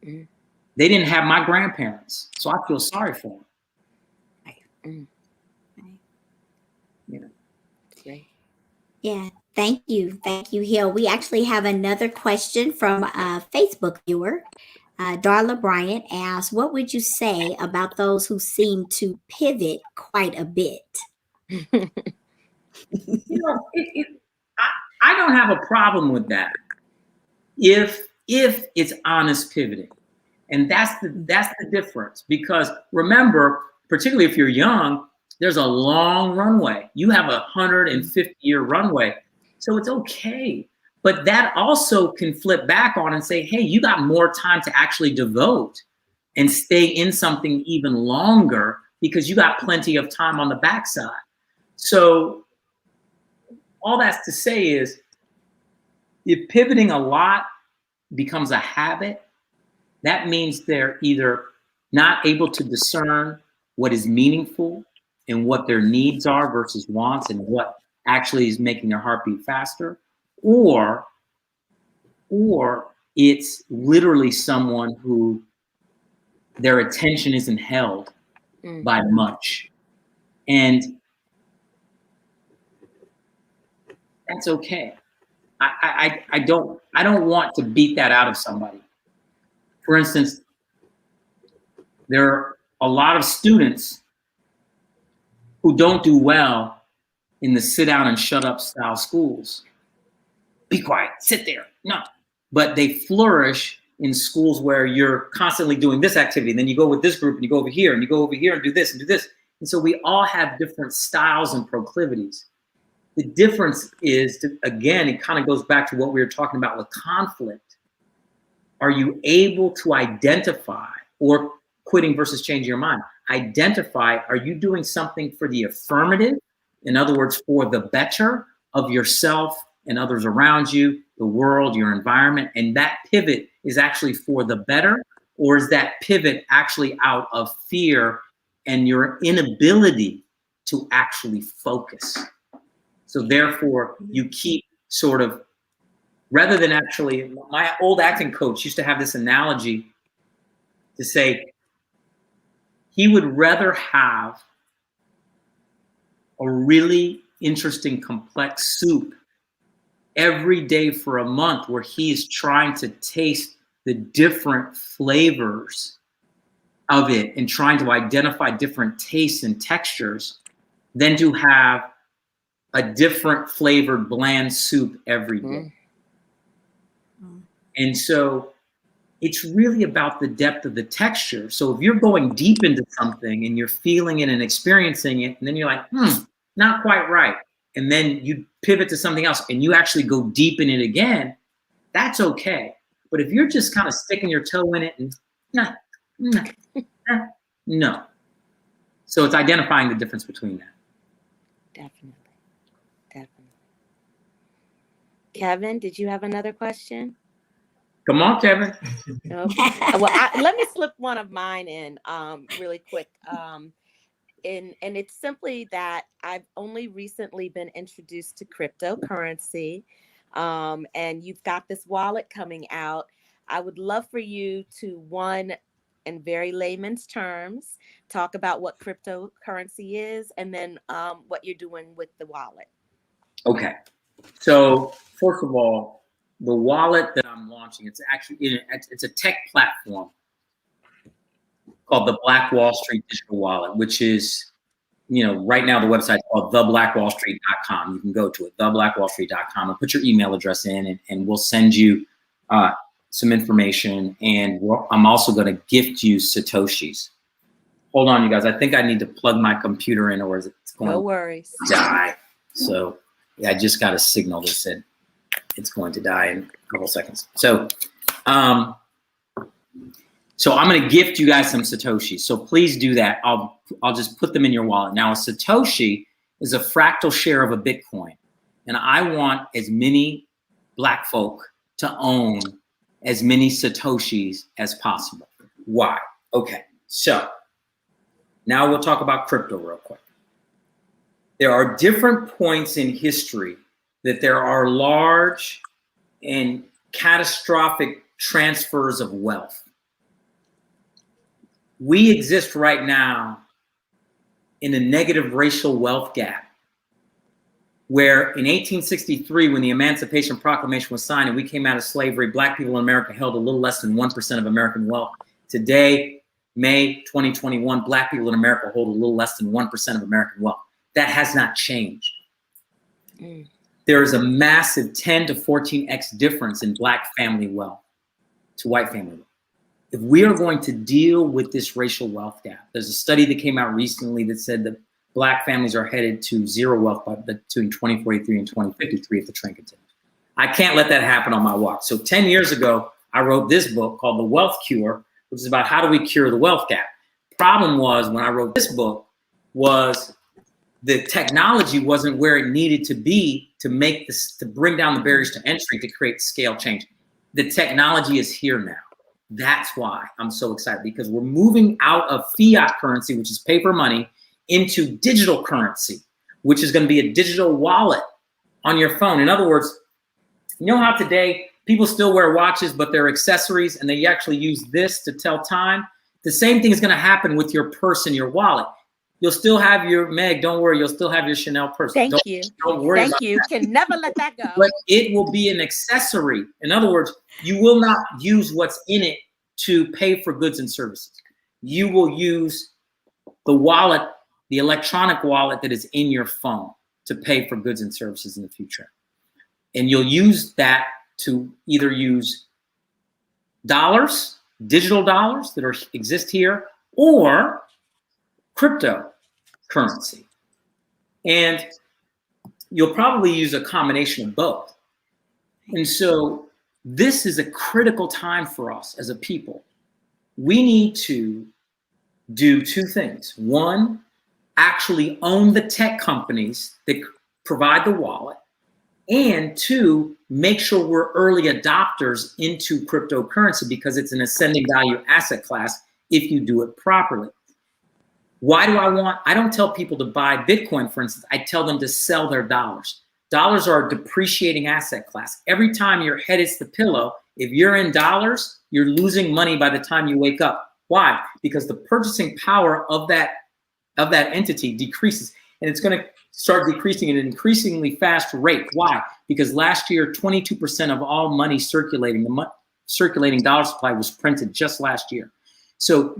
Mm-hmm. They didn't have my grandparents, so I feel sorry for them. Mm-hmm. You know. Great. Yeah. Thank you, Hill. We actually have another question from a Facebook viewer. Darla Bryant asks, what would you say about those who seem to pivot quite a bit? You know, I don't have a problem with that if it's honest pivoting. And that's the difference. Because remember, particularly if you're young, there's a long runway. You have 150-year runway. So it's okay. But that also can flip back on and say, hey, you got more time to actually devote and stay in something even longer because you got plenty of time on the backside. So all that's to say is if pivoting a lot becomes a habit, that means they're either not able to discern what is meaningful and what their needs are versus wants and what actually is making their heartbeat faster, or it's literally someone who their attention isn't held by much. And that's okay. I don't want to beat that out of somebody. For instance, there are a lot of students who don't do well in the sit down and shut up style schools. Be quiet, sit there. No. But they flourish in schools where you're constantly doing this activity. And then you go with this group and you go over here and you go over here and do this and do this. And so we all have different styles and proclivities. The difference is, again, it kind of goes back to what we were talking about with conflict. Are you able to identify, or quitting versus changing your mind, identify, are you doing something for the affirmative? In other words, for the better of yourself and others around you, the world, your environment, and that pivot is actually for the better? Or is that pivot actually out of fear and your inability to actually focus? So therefore, you keep sort of, rather than actually, my old acting coach used to have this analogy to say he would rather have a really interesting, complex soup every day for a month where he's trying to taste the different flavors of it and trying to identify different tastes and textures than to have a different flavored bland soup every day. And so it's really about the depth of the texture. So if you're going deep into something and you're feeling it and experiencing it, and then you're like, not quite right. And then you pivot to something else and you actually go deep in it again, that's okay. But if you're just kind of sticking your toe in it and no. So it's identifying the difference between that. Definitely. Kevin, did you have another question? Come on, Kevin. Nope. Well, let me slip one of mine in really quick. And it's simply that I've only recently been introduced to cryptocurrency, and you've got this wallet coming out. I would love for you to, one, in very layman's terms, talk about what cryptocurrency is, and then what you're doing with the wallet. Okay. So first of all, the wallet that I'm launching, it's actually it's a tech platform called the Black Wall Street Digital Wallet, which is, right now the website's called theblackwallstreet.com. You can go to it, theblackwallstreet.com, and put your email address in, and we'll send you some information. And I'm also going to gift you Satoshis. Hold on, you guys. I think I need to plug my computer in, or is it going No worries. to die? So yeah, I just got a signal that said it's going to die in a couple seconds. So I'm going to gift you guys some Satoshis. So please do that. I'll just put them in your wallet. Now, a Satoshi is a fractal share of a Bitcoin. And I want as many Black folk to own as many Satoshis as possible. Why? Okay, so now we'll talk about crypto real quick. There are different points in history that there are large and catastrophic transfers of wealth. We exist right now in a negative racial wealth gap, where in 1863, when the Emancipation Proclamation was signed and we came out of slavery, Black people in America held a little less than 1% of American wealth. Today, May 2021, Black people in America hold a little less than 1% of American wealth. That has not changed. There is a massive 10 to 14x difference in Black family wealth to white family wealth. If we are going to deal with this racial wealth gap, there's a study that came out recently that said that Black families are headed to zero wealth by between 2043 and 2053 if the trend continues. I can't let that happen on my watch. So 10 years ago, I wrote this book called The Wealth Cure, which is about how do we cure the wealth gap. Problem was, when I wrote this book, was the technology wasn't where it needed to be to make this, to bring down the barriers to entry, to create scale change. The technology is here now. That's why I'm so excited, because we're moving out of fiat currency, which is paper money, into digital currency, which is going to be a digital wallet on your phone. In other words, you know how today people still wear watches, but they're accessories, and they actually use this to tell time? The same thing is going to happen with your purse and your wallet. You'll still have your Meg, don't worry, you'll still have your Chanel purse. Thank you. Don't worry Thank about you. that. Can never let that go. But it will be an accessory. In other words, you will not use what's in it to pay for goods and services. You will use the wallet, the electronic wallet that is in your phone, to pay for goods and services in the future. And you'll use that to either use dollars, digital dollars that exist here, or cryptocurrency. And you'll probably use a combination of both. And so this is a critical time for us as a people. We need to do two things. One, actually own the tech companies that provide the wallet. And two, make sure we're early adopters into cryptocurrency, because it's an ascending value asset class if you do it properly. Why do I don't tell people to buy Bitcoin, for instance. I tell them to sell their dollars. Dollars are a depreciating asset class. Every time your head hits the pillow, if you're in dollars, you're losing money by the time you wake up. Why? Because the purchasing power of that entity decreases, and it's going to start decreasing at an increasingly fast rate. Why? Because last year, 22% of all money circulating, circulating dollar supply was printed just last year. So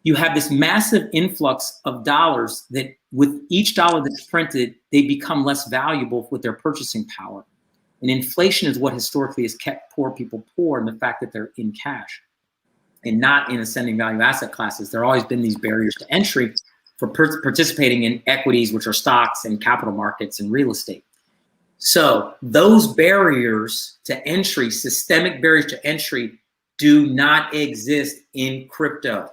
you have this massive influx of dollars that with each dollar that's printed, they become less valuable with their purchasing power. And inflation is what historically has kept poor people poor, and the fact that they're in cash and not in ascending value asset classes. There have always been these barriers to entry for participating in equities, which are stocks and capital markets and real estate. So those barriers to entry, systemic barriers to entry, do not exist in crypto.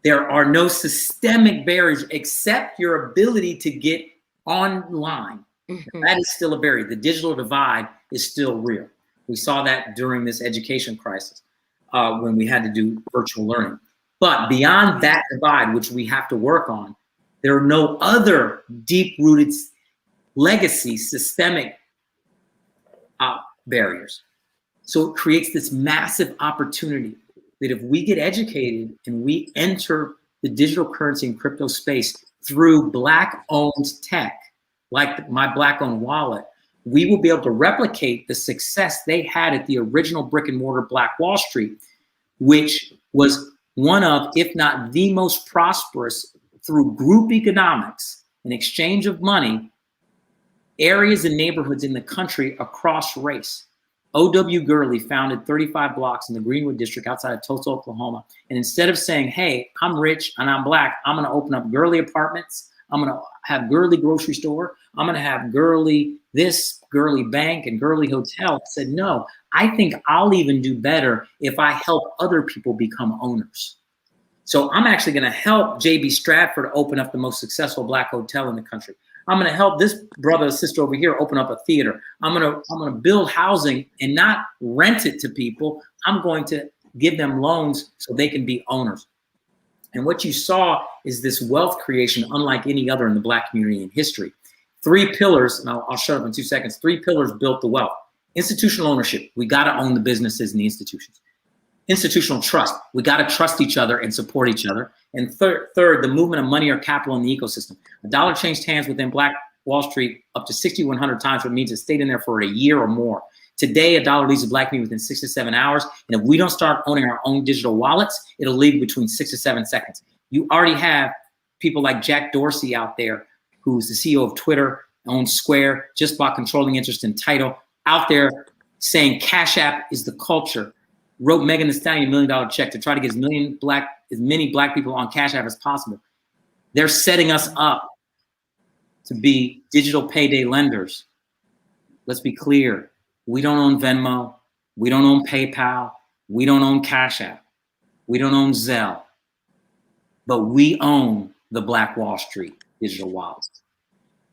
There are no systemic barriers except your ability to get online. That is still a barrier. The digital divide is still real. We saw that during this education crisis when we had to do virtual learning. But beyond that divide, which we have to work on, there are no other deep-rooted legacy systemic barriers. So it creates this massive opportunity that if we get educated and we enter the digital currency and crypto space through Black-owned tech, like my Black-owned wallet, we will be able to replicate the success they had at the original brick and mortar Black Wall Street, which was one of, if not the most prosperous through group economics and exchange of money, areas and neighborhoods in the country across race. O.W. Gurley founded 35 blocks in the Greenwood district outside of Tulsa, Oklahoma. And instead of saying, hey, I'm rich and I'm Black, I'm going to open up Gurley apartments. I'm going to have Gurley grocery store. I'm going to have Gurley this, Gurley bank, and Gurley hotel. I said, no, I think I'll even do better if I help other people become owners. So I'm actually going to help J.B. Stratford open up the most successful Black hotel in the country. I'm going to help this brother or sister over here open up a theater. I'm going to build housing and not rent it to people. I'm going to give them loans so they can be owners. And what you saw is this wealth creation unlike any other in the Black community in history. 3 pillars, and I'll shut up in 2 seconds. 3 pillars built the wealth. Institutional ownership. We got to own the businesses and the institutions. Institutional trust. We got to trust each other and support each other. And third, the movement of money or capital in the ecosystem. A dollar changed hands within Black Wall Street up to 6,100 times, which means it stayed in there for a year or more. Today, a dollar leaves a Black community within 6 to 7 hours. And if we don't start owning our own digital wallets, it'll leave between 6 to 7 seconds. You already have people like Jack Dorsey out there, who's the CEO of Twitter, owns Square, just bought controlling interest in Tidal, out there saying Cash App is the culture. Wrote Megan Thee Stallion $1 million check to try to get as many Black people on Cash App as possible. They're setting us up to be digital payday lenders. Let's be clear. We don't own Venmo. We don't own PayPal. We don't own Cash App. We don't own Zelle. But we own the Black Wall Street digital wallet.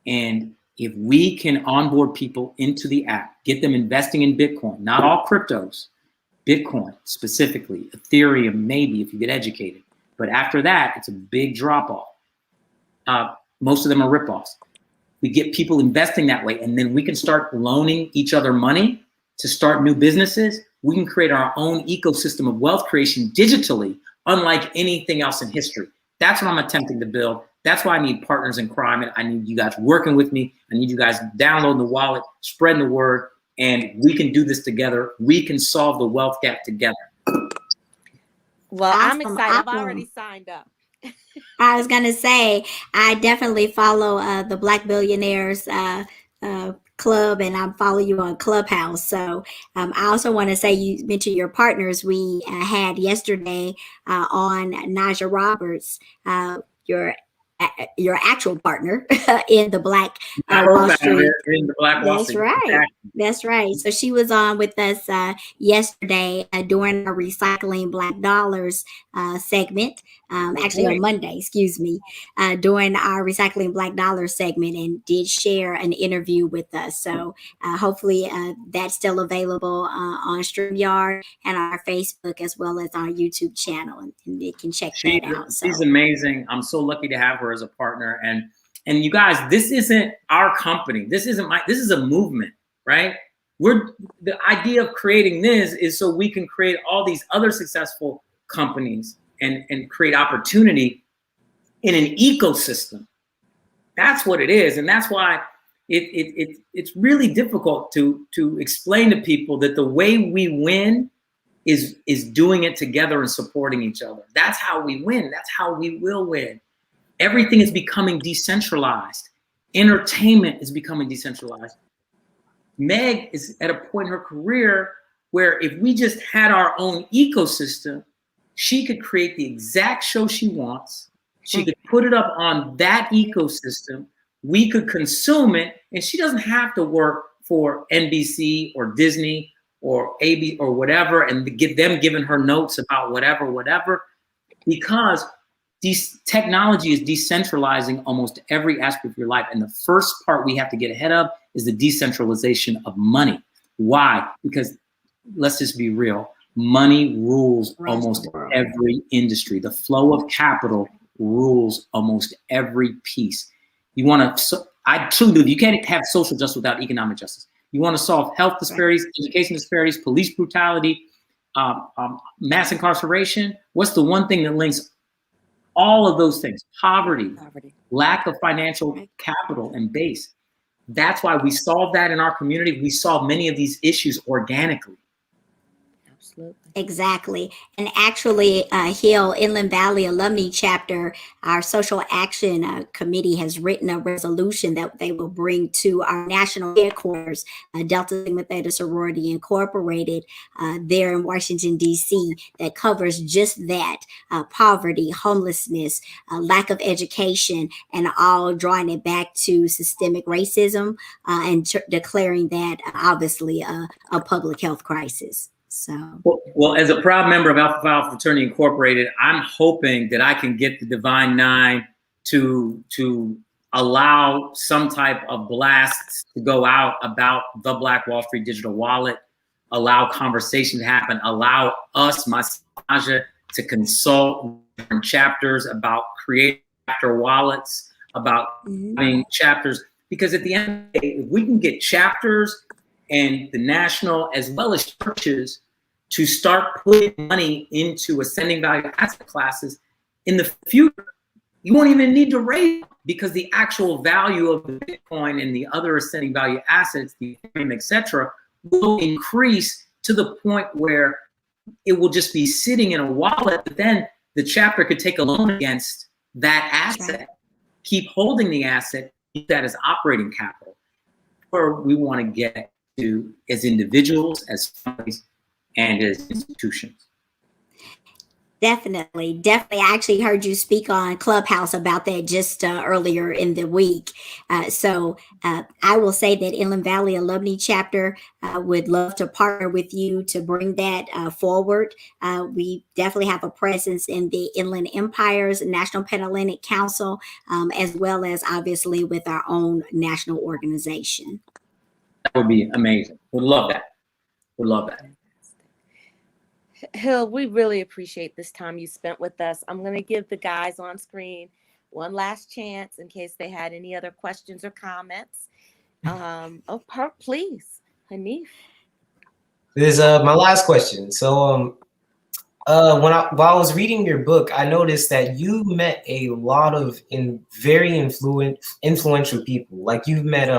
And if we can onboard people into the app, get them investing in Bitcoin, not all cryptos, Bitcoin specifically, Ethereum maybe if you get educated. But after that, it's a big drop off. Most of them are ripoffs. We get people investing that way, and then we can start loaning each other money to start new businesses. We can create our own ecosystem of wealth creation digitally, unlike anything else in history. That's what I'm attempting to build. That's why I need partners in crime, and I need you guys working with me. I need you guys downloading the wallet, spreading the word, and we can do this together. We can solve the wealth gap together. Well, Awesome, I'm excited. I've awesome. already signed up. I was going to say, I definitely follow the Black Billionaires Club, and I follow you on Clubhouse. So I also want to say, you mentioned your partners. We had yesterday on Naja Roberts, your your actual partner in the Black My Wall co-founder Street. in the Black Wall That's Street. right. Exactly. That's right. So she was on with us yesterday during our Recycling Black Dollars segment. Actually, on Monday, excuse me, during our Recycling Black Dollars segment, and did share an interview with us. So hopefully that's still available on StreamYard and our Facebook, as well as our YouTube channel, and they can check that out. So She's amazing. I'm so lucky to have her as a partner. And you guys, this isn't our company. This is a movement, right? The idea of creating this is so we can create all these other successful companies and create opportunity in an ecosystem. That's what it is. And that's why it's really difficult to explain to people that the way we win is doing it together and supporting each other. That's how we win. That's how we will win. Everything is becoming decentralized. Entertainment is becoming decentralized. Meg is at a point in her career where if we just had our own ecosystem, she could create the exact show she wants. She could put it up on that ecosystem. We could consume it, and she doesn't have to work for NBC or Disney or AB or whatever, and get them giving her notes about whatever, because technology is decentralizing almost every aspect of your life. And the first part we have to get ahead of is the decentralization of money. Why? Because let's just be real. Money rules almost every industry. The flow of capital rules almost every piece. I truly believe you can't have social justice without economic justice. You want to solve health disparities, education disparities, police brutality, mass incarceration. What's the one thing that links all of those things? Poverty, lack of financial capital and base. That's why we solve that in our community. We solve many of these issues organically. Absolutely. Exactly. And actually, Hill Inland Valley Alumni Chapter, our social action committee has written a resolution that they will bring to our national headquarters, Delta Sigma Theta Sorority Incorporated, there in Washington, D.C., that covers just that, poverty, homelessness, lack of education, and all drawing it back to systemic racism and declaring that obviously a public health crisis. So, well, as a proud member of Alpha Phi Alpha Fraternity Incorporated, I'm hoping that I can get the Divine Nine to allow some type of blasts to go out about the Black Wall Street digital wallet, allow conversation to happen, allow us, Masaja, to consult different chapters about creating chapter wallets, about having chapters, because at the end of the day, if we can get chapters and the national as well as churches to start putting money into ascending value asset classes, in the future, you won't even need to raise, because the actual value of the Bitcoin and the other ascending value assets, the Ethereum, etc., will increase to the point where it will just be sitting in a wallet, but then the chapter could take a loan against that asset, keep holding the asset, keep that as operating capital. Where we want to get to as individuals, as families, and as institutions. Definitely. I actually heard you speak on Clubhouse about that just earlier in the week. So I will say that Inland Valley Alumni Chapter would love to partner with you to bring that forward. We definitely have a presence in the Inland Empire's National Panhellenic Council, as well as obviously with our own national organization. That would be amazing. Would love that. Would love that. Hill, we really appreciate this time you spent with us. I'm going to give the guys on screen one last chance in case they had any other questions or comments. Please, Hanif. This is my last question. So while I was reading your book, I noticed that you met a lot of very influential people. Like you've met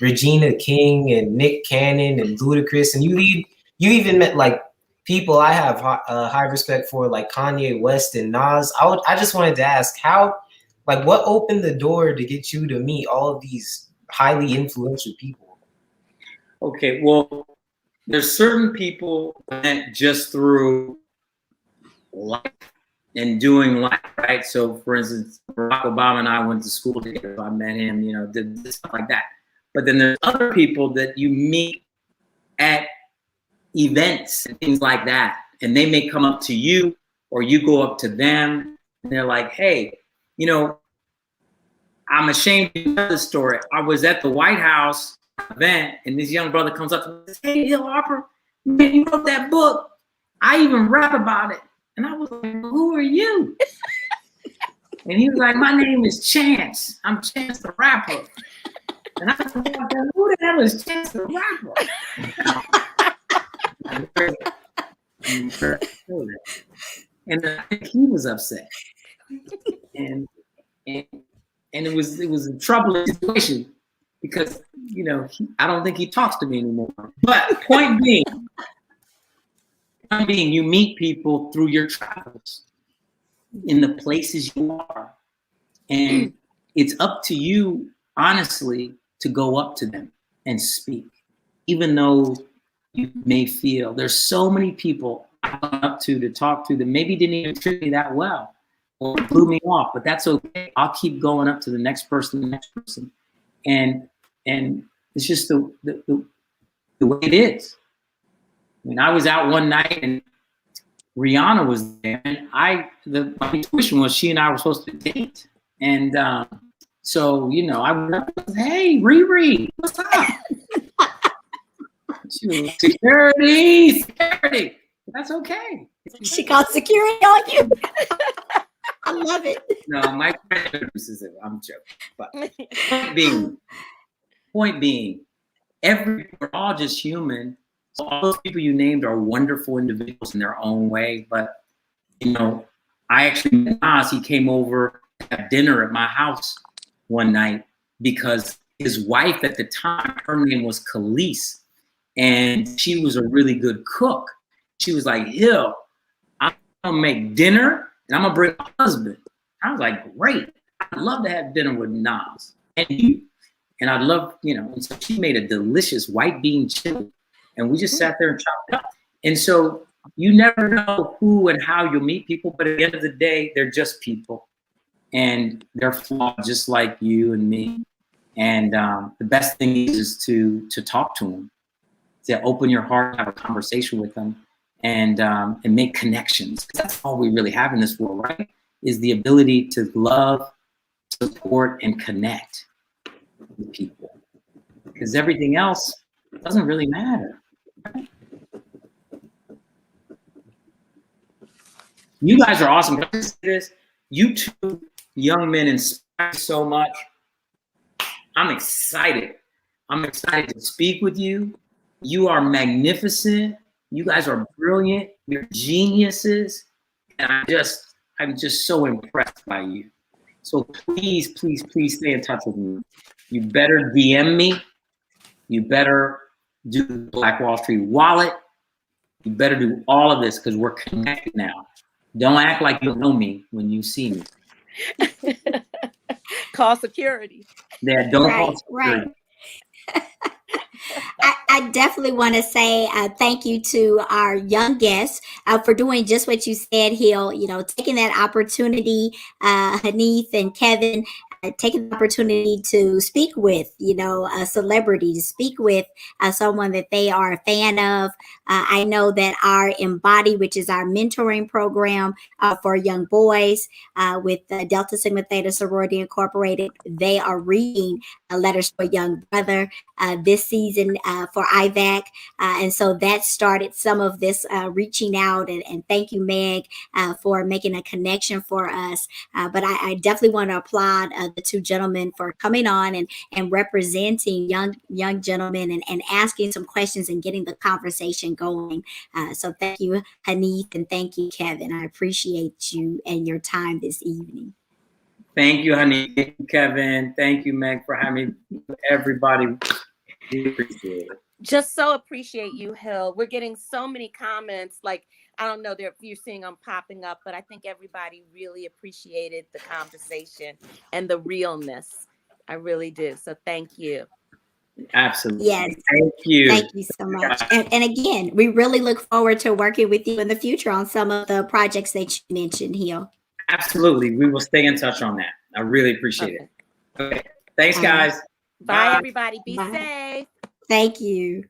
Regina King and Nick Cannon and Ludacris, and you even met like people I have high respect for, like Kanye West and Nas. I just wanted to ask what opened the door to get you to meet all of these highly influential people? Okay, well, there's certain people that just through life and doing life, right? So for instance, Barack Obama and I went to school together. I met him, you know, did stuff like that. But then there's other people that you meet at events and things like that. And they may come up to you or you go up to them and they're like, hey, you know, I'm ashamed to tell this story. I was at the White House event and this young brother comes up to me and says, hey, Hill Harper, man, you wrote that book. I even rap about it. And I was like, who are you? And he was like, my name is Chance. I'm Chance the Rapper. And I was like, who the hell is Chance the Rapper? And I think he was upset. And it was a troubling situation because, you know, I don't think he talks to me anymore. But point being, you meet people through your travels in the places you are. And it's up to you, honestly, to go up to them and speak, even though you may feel there's so many people I went up to talk to that maybe didn't even treat me that well or blew me off, but that's okay. I'll keep going up to the next person, and it's just the way it is. I mean, I was out one night and Rihanna was there, and my intuition was she and I were supposed to date, and so you know, I went up and said, hey, Riri, what's up? She was like, security. That's okay. She called security on you. I love it. No, my friend introduces it. I'm joking. But point being, we're all just human. So all those people you named are wonderful individuals in their own way. But you know, I actually met Nas. He came over to have dinner at my house one night because his wife at the time, her name was Khalees, and she was a really good cook. She was like, Hill, I'm gonna make dinner and I'm gonna bring my husband. I was like, great. I'd love to have dinner with Nas and you. And I'd love, you know, and so she made a delicious white bean chili. And we just sat there and chopped it up. And so you never know who and how you'll meet people, but at the end of the day, they're just people. And they're flawed just like you and me. And the best thing is to talk to them, to open your heart, have a conversation with them, and make connections. That's all we really have in this world, right? Is the ability to love, support, and connect with people. Because everything else doesn't really matter. Right? You guys are awesome. Can I say this? You two young men inspire so much. I'm excited. I'm excited to speak with you. You are magnificent. You guys are brilliant. You're geniuses. And I'm just so impressed by you. So please, please, please stay in touch with me. You better DM me. You better do the Black Wall Street wallet. You better do all of this because we're connected now. Don't act like you don't know me when you see me. Call security. Yeah, don't call security. Right. I definitely want to say thank you to our young guests for doing just what you said, Hill. You know, taking that opportunity, Hanif and Kevin, taking the opportunity to speak with, you know, a celebrity, to speak with someone that they are a fan of. I know that our Embody, which is our mentoring program for young boys with Delta Sigma Theta Sorority Incorporated, they are reading Letters for a Young Brother this season for IVAC. And so that started some of this reaching out. And thank you, Meg, for making a connection for us. But I definitely want to applaud the two gentlemen for coming on and representing young gentlemen and asking some questions and getting the conversation going. So thank you, Hanif, and thank you, Kevin. I appreciate you and your time this evening. Thank you, honey. Thank you, Kevin. Thank you, Meg, for having everybody. We appreciate it. Just so appreciate you, Hill. We're getting so many comments. Like, I don't know if you're seeing them popping up, but I think everybody really appreciated the conversation and the realness. I really do. So thank you. Absolutely. Yes. Thank you. Thank you so much. And again, we really look forward to working with you in the future on some of the projects that you mentioned, Hill. Absolutely. We will stay in touch on that. I really appreciate it. Okay. Thanks, All right. guys. Bye, everybody. Be Bye. safe. Thank you.